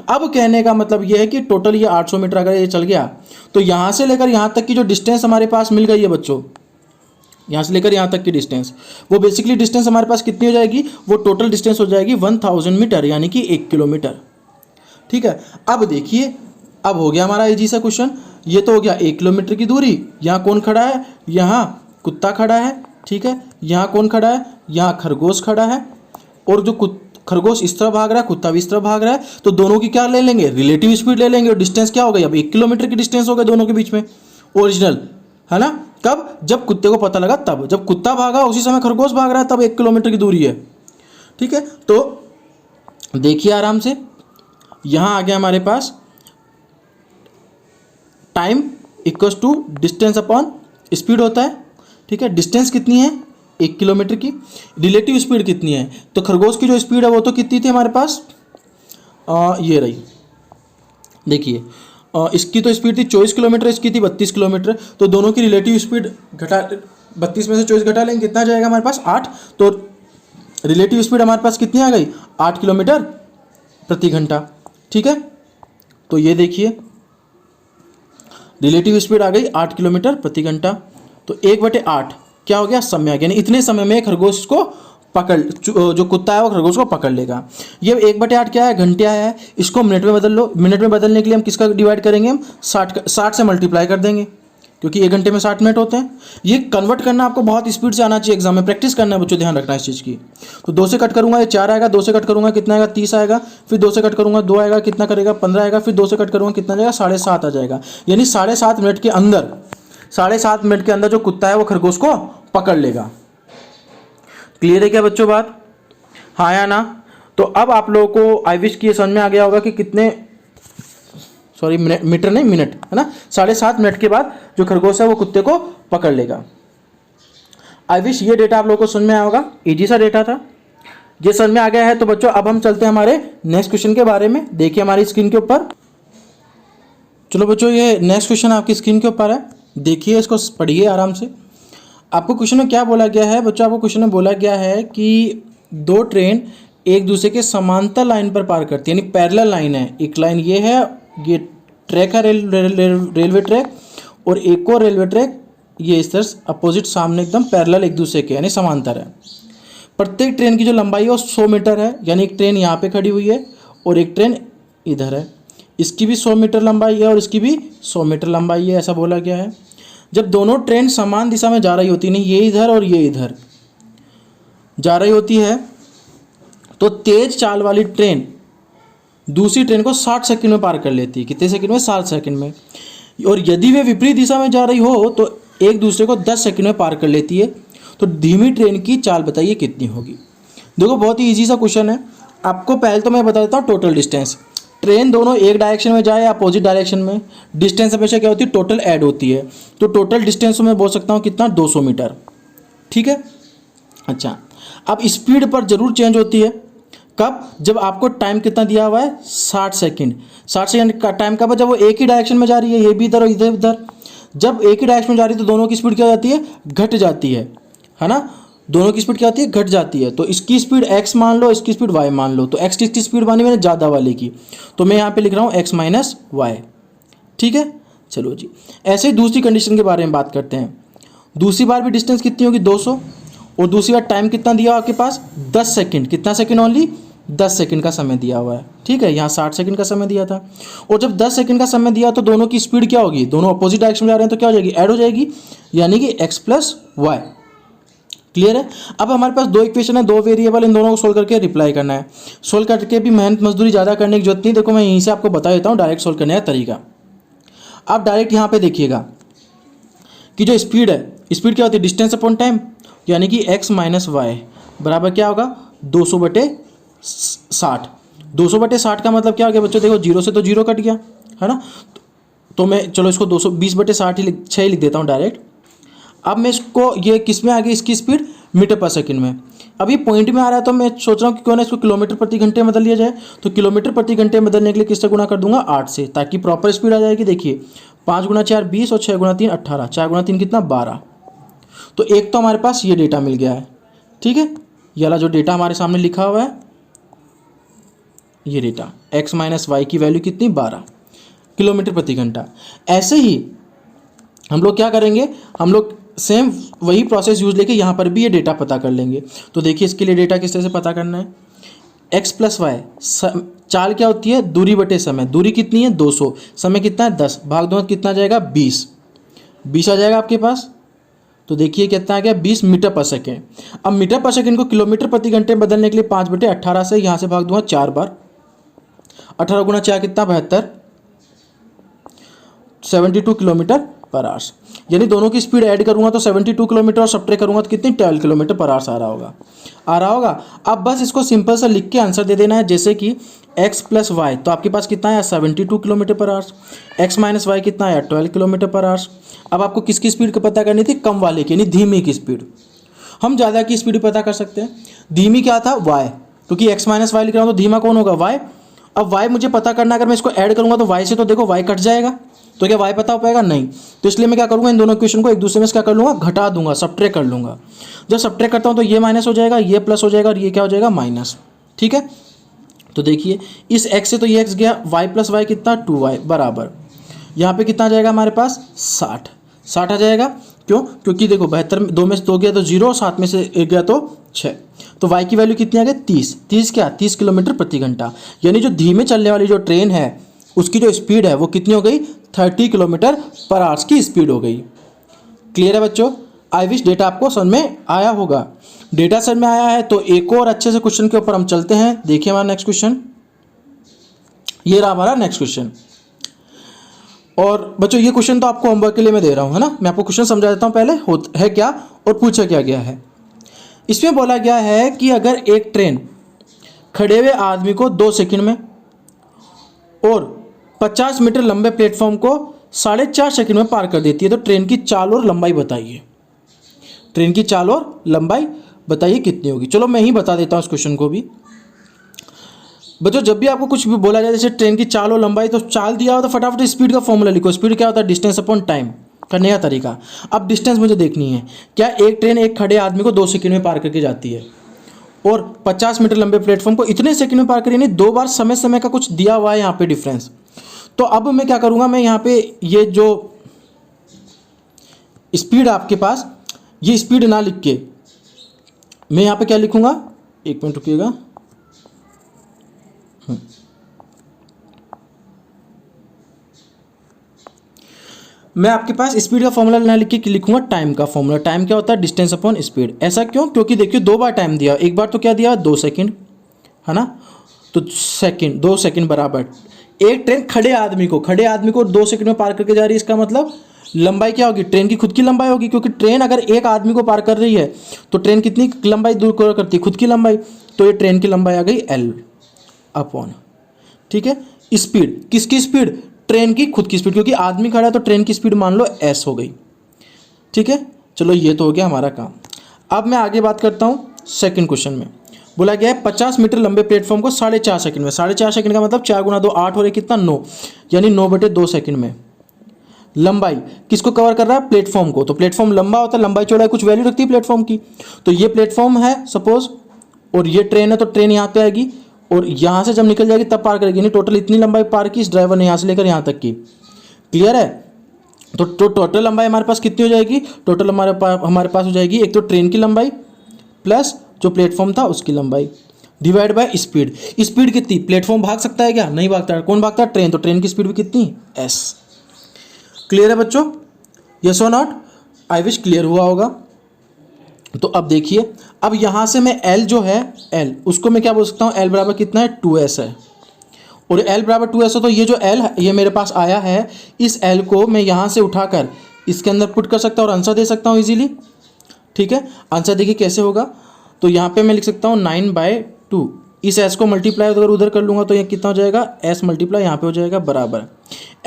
अब कहने का मतलब यह है कि टोटल ये 800 मीटर अगर ये चल गया तो यहाँ से लेकर यहाँ तक की जो डिस्टेंस हमारे पास मिल गई है बच्चों, यहाँ से लेकर यहाँ तक की डिस्टेंस, वो बेसिकली डिस्टेंस हमारे पास कितनी हो जाएगी? वो टोटल डिस्टेंस हो जाएगी 1000 मीटर, यानी कि 1 किलोमीटर। ठीक है, अब देखिए, अब हो गया हमारा इजी सा क्वेश्चन। ये तो हो गया 1 किलोमीटर की दूरी। यहाँ कौन खड़ा है? यहाँ कुत्ता खड़ा है। ठीक है, यहाँ कौन खड़ा है? यहाँ खरगोश खड़ा है, और जो खरगोश इस तरफ भाग रहा है, कुत्ता भी इस तरफ भाग रहा है, तो दोनों की क्या ले लेंगे? रिलेटिव स्पीड ले लेंगे, और डिस्टेंस क्या हो गई? अब 1 किलोमीटर की डिस्टेंस हो गई दोनों के बीच में, ओरिजिनल, है ना? कब? जब कुत्ते को पता लगा तब। जब कुत्ता भागा उसी समय खरगोश भाग रहा है, तब 1 किलोमीटर की दूरी है। ठीक है, तो देखिए आराम से, यहाँ आ गया हमारे पास time equals to distance upon speed होता है। ठीक है, डिस्टेंस कितनी है? 1 किलोमीटर की। रिलेटिव स्पीड कितनी है? तो खरगोश की जो स्पीड है वो तो कितनी थी हमारे पास? ये रही, देखिए, इसकी तो स्पीड थी 24 किलोमीटर, इसकी थी 32 किलोमीटर। तो दोनों की रिलेटिव स्पीड घटा, 32 में से 24 घटा लेंगे, कितना जाएगा हमारे पास? 8। तो रिलेटिव स्पीड हमारे पास कितनी आ गई? 8 किलोमीटर प्रति घंटा। ठीक है, तो ये देखिए रिलेटिव स्पीड आ गई 8 किलोमीटर प्रति घंटा। तो 1/8 क्या हो गया? समय आ गया, यानी इतने समय में खरगोश को पकड़, जो कुत्ता है वो खरगोश को पकड़ लेगा। ये 1/8 क्या है? घंटे आया है। इसको मिनट में बदल लो। मिनट में बदलने के लिए हम किसका डिवाइड करेंगे? हम 60 से मल्टीप्लाई कर देंगे, क्योंकि 1 घंटे में 60 मिनट होते हैं। ये कन्वर्ट करना आपको बहुत स्पीड से आना चाहिए, एग्जाम में प्रैक्टिस करना है बच्चों, ध्यान रखना इस चीज़ की। तो 2 से कट करूंगा, ये 4 आएगा। 2 से कट करूंगा, कितना आएगा? 30 आएगा। फिर 2 से कट करूंगा, 2 आएगा, कितना करेगा? 15 आएगा। फिर 2 से कट करूंगा, कितना जाएगा? 7.5 आ जाएगा। यानी 7.5 मिनट के अंदर, 7.5 मिनट के अंदर जो कुत्ता है वो खरगोश को पकड़ लेगा। क्लियर है क्या बच्चों बात? हाँ या ना? तो अब आप लोगों को आई विश की समझ में आ गया होगा कि कितने, सॉरी मीटर नहीं मिनट, है ना, 7.5 मिनट के बाद जो खरगोश है वो कुत्ते को पकड़ लेगा। आई विश ये डेटा आप लोगों को समझ में आया होगा, इजी सा डेटा था। ये समझ में आ गया है तो बच्चों अब हम चलते हैं हमारे नेक्स्ट क्वेश्चन के बारे में। देखिए हमारी स्क्रीन के ऊपर, चलो बच्चों ये नेक्स्ट क्वेश्चन आपकी स्क्रीन के ऊपर है, देखिए इसको पढ़िए आराम से। आपको क्वेश्चन में क्या बोला गया है बच्चों? आपको क्वेश्चन में बोला गया है कि दो ट्रेन एक दूसरे के समांतर लाइन पर पार करती है, यानी पैरेलल लाइन है। एक लाइन ये है, ये ट्रैक है रेलवे ट्रैक, और एक और रेलवे ट्रैक ये इस तरह अपोजिट सामने एकदम पैरेलल एक दूसरे के, यानी समांतर है। प्रत्येक ट्रेन की जो लंबाई है वो 100 मीटर है, यानी एक ट्रेन यहाँ पे खड़ी हुई है और एक ट्रेन इधर है, इसकी भी 100 मीटर लंबाई है और इसकी भी 100 मीटर लंबाई है, ऐसा बोला गया है। जब दोनों ट्रेन समान दिशा में जा रही होती है, नहीं ये इधर और ये इधर जा रही होती है, तो तेज चाल वाली ट्रेन दूसरी ट्रेन को 60 सेकंड में पार कर लेती है। कितने सेकंड में? 60 सेकंड में। और यदि वे विपरीत दिशा में जा रही हो तो एक दूसरे को 10 सेकंड में पार कर लेती है। तो धीमी ट्रेन की चाल बताइए कितनी होगी? देखो बहुत ही ईजी सा क्वेश्चन है। आपको पहले तो मैं बता देता हूँ टोटल डिस्टेंस। ट्रेन दोनों एक डायरेक्शन में जाए या अपोजिट डायरेक्शन में, डिस्टेंस हमेशा क्या होती है? टोटल ऐड होती है। तो टोटल डिस्टेंस मैं बोल सकता हूँ कितना? 200 मीटर। ठीक है। अच्छा, अब स्पीड पर जरूर चेंज होती है। कब? जब आपको टाइम कितना दिया हुआ है? 60 सेकंड। 60 सेकंड का टाइम कब है? जब वो एक ही डायरेक्शन में जा रही है, ये भी इधर और इधर उधर। जब एक ही डायरेक्शन में जा रही है तो दोनों की स्पीड क्या हो जाती है? घट जाती है ना। दोनों की स्पीड क्या होती है? घट जाती है। तो इसकी स्पीड x मान लो, इसकी स्पीड y मान लो। तो x की स्पीड मानी मैंने ज़्यादा वाले की, तो मैं यहाँ पे लिख रहा हूँ x माइनस वाई। ठीक है, चलो जी। ऐसे ही दूसरी कंडीशन के बारे में बात करते हैं। दूसरी बार भी डिस्टेंस कितनी होगी? 200, और दूसरी बार टाइम कितना दिया आपके पास? 10 सेकंड। कितना सेकंड? ओनली 10 सेकंड का समय दिया हुआ है। ठीक है, यहाँ 60 सेकंड का समय दिया था, और जब 10 सेकंड का समय दिया तो दोनों की स्पीड क्या होगी? दोनों अपोजिट डायरेक्शन में जा रहे हैं तो क्या हो जाएगी? ऐड हो जाएगी, यानी कि x प्लस वाई। क्लियर है। अब हमारे पास दो इक्वेशन है, दो वेरिएबल, इन दोनों को सोल्व करके रिप्लाई करना है। सोल्व करके भी मेहनत मजदूरी ज़्यादा करने की जरूरत नहीं। देखो मैं यहीं से आपको बता देता हूँ डायरेक्ट सोल्व करने का तरीका। आप डायरेक्ट यहाँ पे देखिएगा कि जो स्पीड है, स्पीड क्या होती है? डिस्टेंस अपॉन टाइम, यानी कि x माइनस वाई बराबर क्या होगा? 200/60। 200/60 का मतलब क्या हो गया बच्चों? देखो जीरो से तो जीरो कट गया, है ना। तो मैं चलो इसको 220/60 ही लिख देता हूँ डायरेक्ट। अब मैं इसको, ये किस में आ गई इसकी स्पीड? मीटर पर सेकंड में। अब ये पॉइंट में आ रहा है तो मैं सोच रहा हूँ कि क्यों ना इसको किलोमीटर प्रति घंटे में बदल लिया जाए। तो किलोमीटर प्रति घंटे में बदलने के लिए किससे गुणा कर दूंगा? 8 से, ताकि प्रॉपर स्पीड आ जाएगी। देखिए 5 × 4 20 और 6 × 3 18, 4 × 3 कितना? 12। तो एक तो हमारे पास ये डेटा मिल गया है। ठीक है, ये वाला जो डेटा हमारे सामने लिखा हुआ है, ये डेटा x माइनस वाई की वैल्यू कितनी? 12 किलोमीटर प्रति घंटा। ऐसे ही हम लोग क्या करेंगे? हम लोग सेम वही प्रोसेस यूज लेके यहाँ पर भी ये डेटा पता कर लेंगे। तो देखिए इसके लिए डेटा किस तरह से पता करना है? x प्लस वाई, चाल क्या होती है? दूरी बटे समय। दूरी कितनी है? 200। समय कितना है? 10। भाग दो कितना आ जाएगा? 20 आ जाएगा आपके पास। तो देखिए कितना आ गया? 20 मीटर पर सेकेंड। अब मीटर पर सेकेंड को किलोमीटर प्रति घंटे में बदलने के लिए 5/18 से यहाँ से भाग दूंगा 4 बार। 18 × 4 कितना? 72, 72 किलोमीटर पर आवर्स। यानी दोनों की स्पीड ऐड करूंगा तो 72 किलोमीटर और सब्ट्रैक्ट करूंगा तो कितनी? 12 किलोमीटर पर आवर्स आ रहा होगा। अब बस इसको सिंपल सा लिख के आंसर दे देना है, जैसे कि x प्लस वाई, तो आपके पास कितना है? 72 किलोमीटर पर आवर्स। x माइनस वाई कितना है? 12 किलोमीटर पर आवर्स। अब आपको किसकी स्पीड का पता करनी थी? कम वाले की, यानी धीमी की स्पीड। हम ज़्यादा की स्पीड पता कर सकते हैं। धीमी क्या था? y, क्योंकि x माइनस वाई लिख रहा हूँ तो धीमा कौन होगा? y। अब y मुझे पता करना, अगर मैं इसको ऐड करूँगा तो y से तो देखो y कट जाएगा, तो क्या y पता हो पाएगा? नहीं। तो इसलिए मैं क्या करूँगा? इन दोनों इक्वेशन को एक दूसरे में क्या कर लूँगा? घटा दूंगा, सब्ट्रैक्ट कर लूँगा। जब सब्ट्रैक्ट करता हूँ तो ये माइनस हो जाएगा, ये प्लस हो जाएगा और ये क्या हो जाएगा? माइनस। ठीक है, तो देखिए इस x से तो ये x गया, y प्लस वाई कितना? 2y बराबर, यहाँ पे कितना आ जाएगा हमारे पास? 60 आ जाएगा। क्यों? क्योंकि देखो 72 2 में से 2 गया तो 0, 7 में से 1 गया तो 6। तो y की वैल्यू कितनी आ गई? 30 क्या? 30 किलोमीटर प्रति घंटा। यानी जो धीमे चलने वाली जो ट्रेन है उसकी जो स्पीड है वो कितनी हो गई? 30 किलोमीटर पर आवर्स की स्पीड हो गई। क्लियर है बच्चों? आई विश डेटा आपको समझ में आया होगा। डेटा समझ में आया है तो एक और अच्छे से क्वेश्चन के ऊपर हम चलते हैं। देखिए हमारा नेक्स्ट क्वेश्चन, ये रहा हमारा नेक्स्ट क्वेश्चन। और बच्चों ये क्वेश्चन तो आपको होमवर्क के लिए मैं दे रहा हूँ, है ना। मैं आपको क्वेश्चन समझा देता हूँ पहले है क्या और पूछा क्या गया है। इसमें बोला गया है कि अगर एक ट्रेन खड़े हुए आदमी को 2 सेकंड में और 50 मीटर लंबे प्लेटफॉर्म को 4.5 सेकंड में पार कर देती है तो ट्रेन की चाल और लंबाई बताइए। ट्रेन की चाल और लंबाई बताइए कितनी होगी। चलो मैं ही बता देता हूँ इस क्वेश्चन को भी। बच्चों जब भी आपको कुछ भी बोला जाए जैसे ट्रेन की चाल और लंबाई, तो चाल दिया हो तो फटाफट स्पीड का फॉर्मूला लिखो। स्पीड क्या होता है? डिस्टेंस अपॉन टाइम करने का तरीका। अब डिस्टेंस मुझे देखनी है, क्या एक ट्रेन एक खड़े आदमी को 2 सेकंड में पार करके जाती है और 50 मीटर लंबे प्लेटफॉर्म को इतने सेकंड में पार करी, यानी 2 बार समय समय का कुछ दिया हुआ है यहाँ पे डिफरेंस। तो अब मैं क्या करूँगा, मैं यहाँ पे ये जो स्पीड आपके पास, ये स्पीड ना लिख के मैं यहाँ पे क्या लिखूँगा, 1 मिनट रुकिएगा। मैं आपके पास स्पीड का फॉर्मूला ना लिख के लिखूंगा टाइम का फॉर्मूला। टाइम क्या होता है? Distance upon speed. ऐसा क्यों? क्योंकि देखिए 2 बार टाइम दिया, एक बार तो क्या दिया 2 सेकंड, है ना, तो सेकंड 2 सेकंड बराबर एक ट्रेन खड़े आदमी को 2 सेकंड में पार करके जा रही है। इसका मतलब लंबाई क्या होगी? ट्रेन की खुद की लंबाई होगी, क्योंकि ट्रेन अगर एक आदमी को पार कर रही है तो ट्रेन कितनी लंबाई दूर करती है? खुद की लंबाई। तो ये ट्रेन की लंबाई आ गई L अपॉन, ठीक है। स्पीड किसकी स्पीड? ट्रेन की खुद की स्पीड, क्योंकि आदमी खड़ा है तो ट्रेन की स्पीड मान लो S हो गई, ठीक है। चलो ये तो हो गया हमारा काम। अब मैं आगे बात करता हूँ सेकंड क्वेश्चन में। बोला गया है 50 मीटर लंबे प्लेटफॉर्म को 4.5 सेकंड में। 4.5 सेकंड का मतलब 4 गुना 2 8 हो रहा है, कितना? 9, यानी 9/2 सेकंड में लंबाई किसको कवर कर रहा है? प्लेटफॉर्म को। तो प्लेटफॉर्म लंबा होता है, लंबाई चौड़ाई कुछ वैल्यू रखती है प्लेटफॉर्म की। तो ये प्लेटफॉर्म है सपोज, और ये ट्रेन है, तो ट्रेन यहाँ पे आएगी और यहाँ से जब निकल जाएगी तब पार करेगी, यानी टोटल इतनी लंबाई पार की इस ड्राइवर ने यहाँ से लेकर यहाँ तक की। क्लियर है? तो टोटल लंबाई हमारे पास कितनी हो जाएगी? टोटल हमारे पास हो जाएगी एक तो ट्रेन की लंबाई प्लस जो प्लेटफॉर्म था उसकी लंबाई डिवाइड बाय स्पीड। स्पीड कितनी? प्लेटफॉर्म भाग सकता है क्या? नहीं भागता है। कौन भागता है? ट्रेन। तो ट्रेन की स्पीड भी कितनी? S। क्लियर है बच्चों? यस और नॉट? आई विश क्लियर हुआ होगा। तो अब देखिए, अब यहाँ से मैं L जो है L, उसको मैं क्या बोल सकता हूँ? L बराबर कितना है? 2S है। और L बराबर 2S हो तो ये जो L ये मेरे पास आया है, इस L को मैं यहाँ से उठाकर इसके अंदर पुट कर सकता हूँ और आंसर दे सकता हूँ इजीली, ठीक है। आंसर देखिए कैसे होगा। तो यहाँ पे मैं लिख सकता हूँ 9/2। इस S को मल्टीप्लाई अगर उधर कर लूँगा तो ये कितना हो जाएगा? S मल्टीप्लाई यहाँ पे हो जाएगा बराबर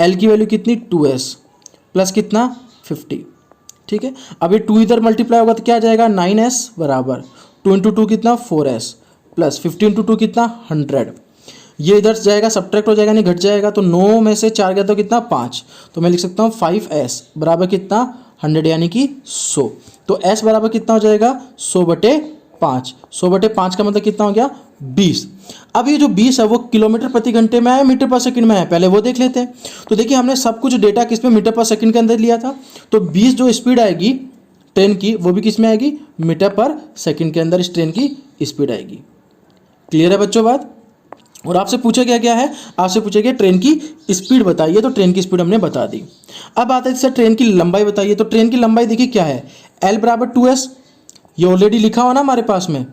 L की वैल्यू कितनी? 2S प्लस कितना? 50, ठीक है। अब ये 2 इधर मल्टीप्लाई होगा तो क्या आ जाएगा? 9S बराबर 2 × 2 कितना? 4S प्लस 50 × 2 कितना? 100। ये इधर जाएगा सब्ट्रैक्ट हो जाएगा, नहीं घट जाएगा, तो 9 में से 4 गया तो कितना? 5। तो मैं लिख सकता हूँ 5S बराबर कितना? 100 यानी कि 100। तो S बराबर कितना हो जाएगा? 100/5। 100/5 का मतलब कितना हो गया? 20। अब ये जो 20 है वो किलोमीटर प्रति घंटे में है, मीटर पर सेकंड में है, पहले वो देख लेते हैं। तो देखिए हमने सब कुछ डेटा किस में? मीटर पर सेकंड के अंदर लिया था। तो 20 जो स्पीड आएगी ट्रेन की वो भी किस में आएगी? मीटर पर सेकंड के अंदर इस ट्रेन की स्पीड आएगी। क्लियर है बच्चों बात? और आपसे पूछा क्या है? आपसे पूछा गया ट्रेन की स्पीड बताइए, तो ट्रेन की स्पीड हमने बता दी। अब आता है सर ट्रेन की लंबाई बताइए। तो ट्रेन की लंबाई देखिए क्या है? L बराबर 2S, ये ऑलरेडी लिखा हुआ ना हमारे पास में,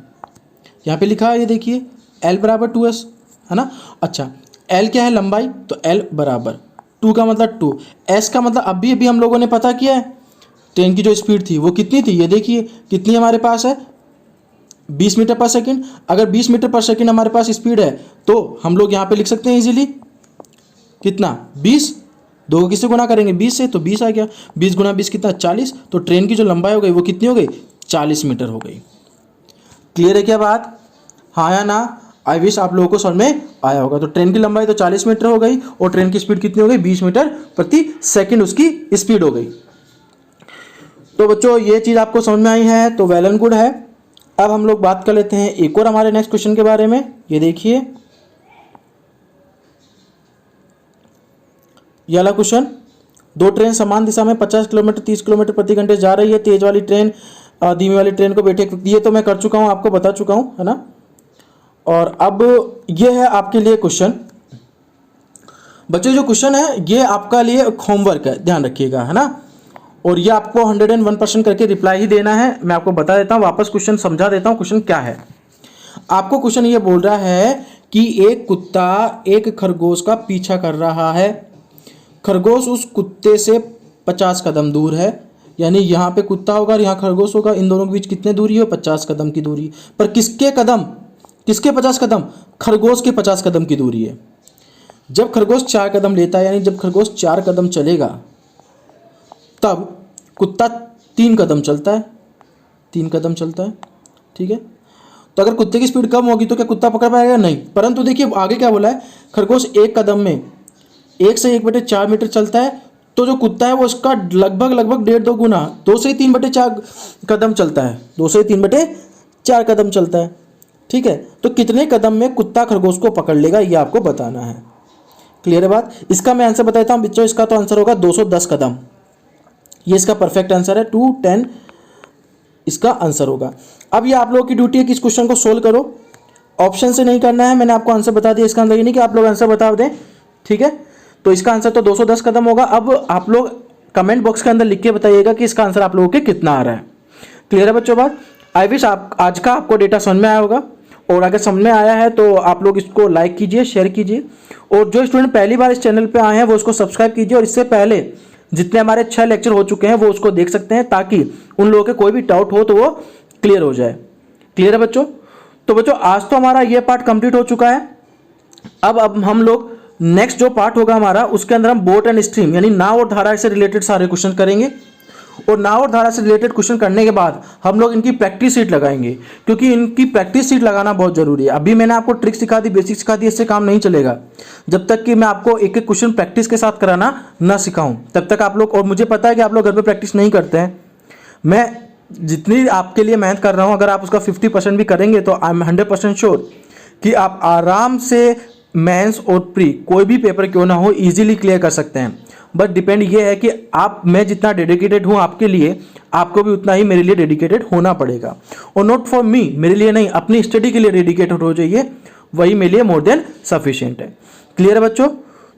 यहाँ पे लिखा है, ये देखिए L बराबर 2S है ना। अच्छा L क्या है? लंबाई। तो L बराबर 2 का मतलब 2, S का मतलब अभी हम लोगों ने पता किया है ट्रेन की जो स्पीड थी वो कितनी थी, ये देखिए कितनी हमारे पास है? 20 मीटर पर सेकंड। अगर 20 मीटर पर सेकंड हमारे पास स्पीड है तो हम लोग यहाँ पे लिख सकते हैं इजीली कितना? 20। 2 को किससे गुना करेंगे? 20 से, तो 20 आ गया। 20 × 20 कितना? 40। तो ट्रेन की जो लंबाई हो गई वो कितनी हो गई? 40 मीटर हो गई। क्लियर है क्या बात? हाँ या ना? आई विश आप लोगों को समझ में आया होगा। तो ट्रेन की लंबाई तो 40 मीटर हो गई और ट्रेन की स्पीड कितनी हो गई? 20 मीटर प्रति सेकंड उसकी स्पीड हो गई। तो बच्चों ये चीज़ आपको समझ में आई है तो वेल एंड गुड है। अब हम लोग बात कर लेते हैं एक और हमारे नेक्स्ट क्वेश्चन के बारे में। ये देखिए ये वाला क्वेश्चन, 2 ट्रेन समान दिशा में 50 किलोमीटर 30 किलोमीटर प्रति घंटे जा रही है। तेज वाली ट्रेन धीमी वाली ट्रेन को बैठे, ये तो मैं कर चुका हूँ, आपको बता चुका हूँ, है ना। और अब ये है आपके लिए क्वेश्चन। बच्चों जो क्वेश्चन है ये आपका लिए होमवर्क है, ध्यान रखिएगा, है ना। और ये आपको 101% करके रिप्लाई ही देना है। मैं आपको बता देता हूँ, वापस क्वेश्चन समझा देता हूँ क्वेश्चन क्या है। आपको क्वेश्चन ये बोल रहा है कि एक कुत्ता एक खरगोश का पीछा कर रहा है। खरगोश उस कुत्ते से 50 कदम दूर है। यानी यहाँ पे कुत्ता होगा और यहाँ खरगोश होगा, इन दोनों के बीच कितने दूरी है? 50 कदम की दूरी। पर किसके 50 कदम? खरगोश के 50 कदम की दूरी है। जब खरगोश 4 कदम लेता है, यानी जब खरगोश 4 कदम चलेगा तब कुत्ता 3 कदम चलता है, 3 कदम चलता है, ठीक है। तो अगर कुत्ते की स्पीड कम होगी तो क्या कुत्ता पकड़ पाएगा? नहीं। परंतु देखिए आगे क्या बोला है, खरगोश 1 कदम में 1 से 1/4 मीटर चलता है, तो जो कुत्ता है वो उसका लगभग 1.5 गुना 2 से 3/4 कदम चलता है, 2 से 3/4 कदम चलता है, ठीक है। तो कितने कदम में कुत्ता खरगोश को पकड़ लेगा ये आपको बताना है। क्लियर है बात? इसका मैं आंसर बताता हूँ बच्चों, इसका तो आंसर होगा 210 कदम। ये इसका परफेक्ट आंसर है, 210 इसका आंसर होगा। अब ये आप लोगों की ड्यूटी है कि इस क्वेश्चन को सोल्व करो, ऑप्शन से नहीं करना है। मैंने आपको आंसर बता दिया, इसका अंदर ये नहीं कि आप लोग आंसर बता दें, ठीक है। तो इसका आंसर तो 210 कदम होगा। अब आप लोग कमेंट बॉक्स के अंदर लिख के बताइएगा कि इसका आंसर आप लोगों के कितना आ रहा है। क्लियर है बच्चों बात? आई विश आप आज का आपको डेटा समझ में आया होगा, और अगर समझ में आया है तो आप लोग इसको लाइक कीजिए, शेयर कीजिए, और जो स्टूडेंट पहली बार इस चैनल पे आए हैं वो उसको सब्सक्राइब कीजिए, और इससे पहले जितने हमारे 6 लेक्चर हो चुके हैं वो उसको देख सकते हैं, ताकि उन लोगों के कोई भी डाउट हो तो वो क्लियर हो जाए। क्लियर है बच्चों? तो बच्चों आज तो हमारा ये पार्ट कंप्लीट हो चुका है। अब हम लोग नेक्स्ट जो पार्ट होगा हमारा, उसके अंदर हम बोट एंड स्ट्रीम यानी नाव और धारा से रिलेटेड सारे क्वेश्चन करेंगे, और नाव और धारा से रिलेटेड क्वेश्चन करने के बाद हम लोग इनकी प्रैक्टिस सीट लगाएंगे, क्योंकि इनकी प्रैक्टिस सीट लगाना बहुत जरूरी है। अभी मैंने आपको ट्रिक सिखा दी, बेसिक सिखा दी, इससे काम नहीं चलेगा जब तक कि मैं आपको एक एक क्वेश्चन प्रैक्टिस के साथ कराना ना सिखाऊं, तब तक आप लोग, और मुझे पता है कि आप लोग घर पे प्रैक्टिस नहीं करते हैं। मैं जितनी आपके लिए मेहनत कर रहा हूं, अगर आप उसका 50% भी करेंगे तो आई एम 100% श्योर कि आप आराम से मेंस और प्री कोई भी पेपर क्यों ना हो इजीली क्लियर कर सकते हैं। बट डिपेंड ये है कि मैं जितना डेडिकेटेड हूँ आपके लिए, आपको भी उतना ही मेरे लिए डेडिकेटेड होना पड़ेगा। और नॉट फॉर मी, मेरे लिए नहीं, अपनी स्टडी के लिए डेडिकेटेड हो जाइए, वही मेरे लिए मोर देन सफिशिएंट है। क्लियर है बच्चों?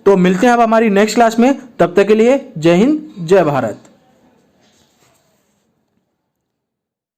तो मिलते हैं अब हमारी नेक्स्ट क्लास में, तब तक के लिए जय हिंद, जय भारत।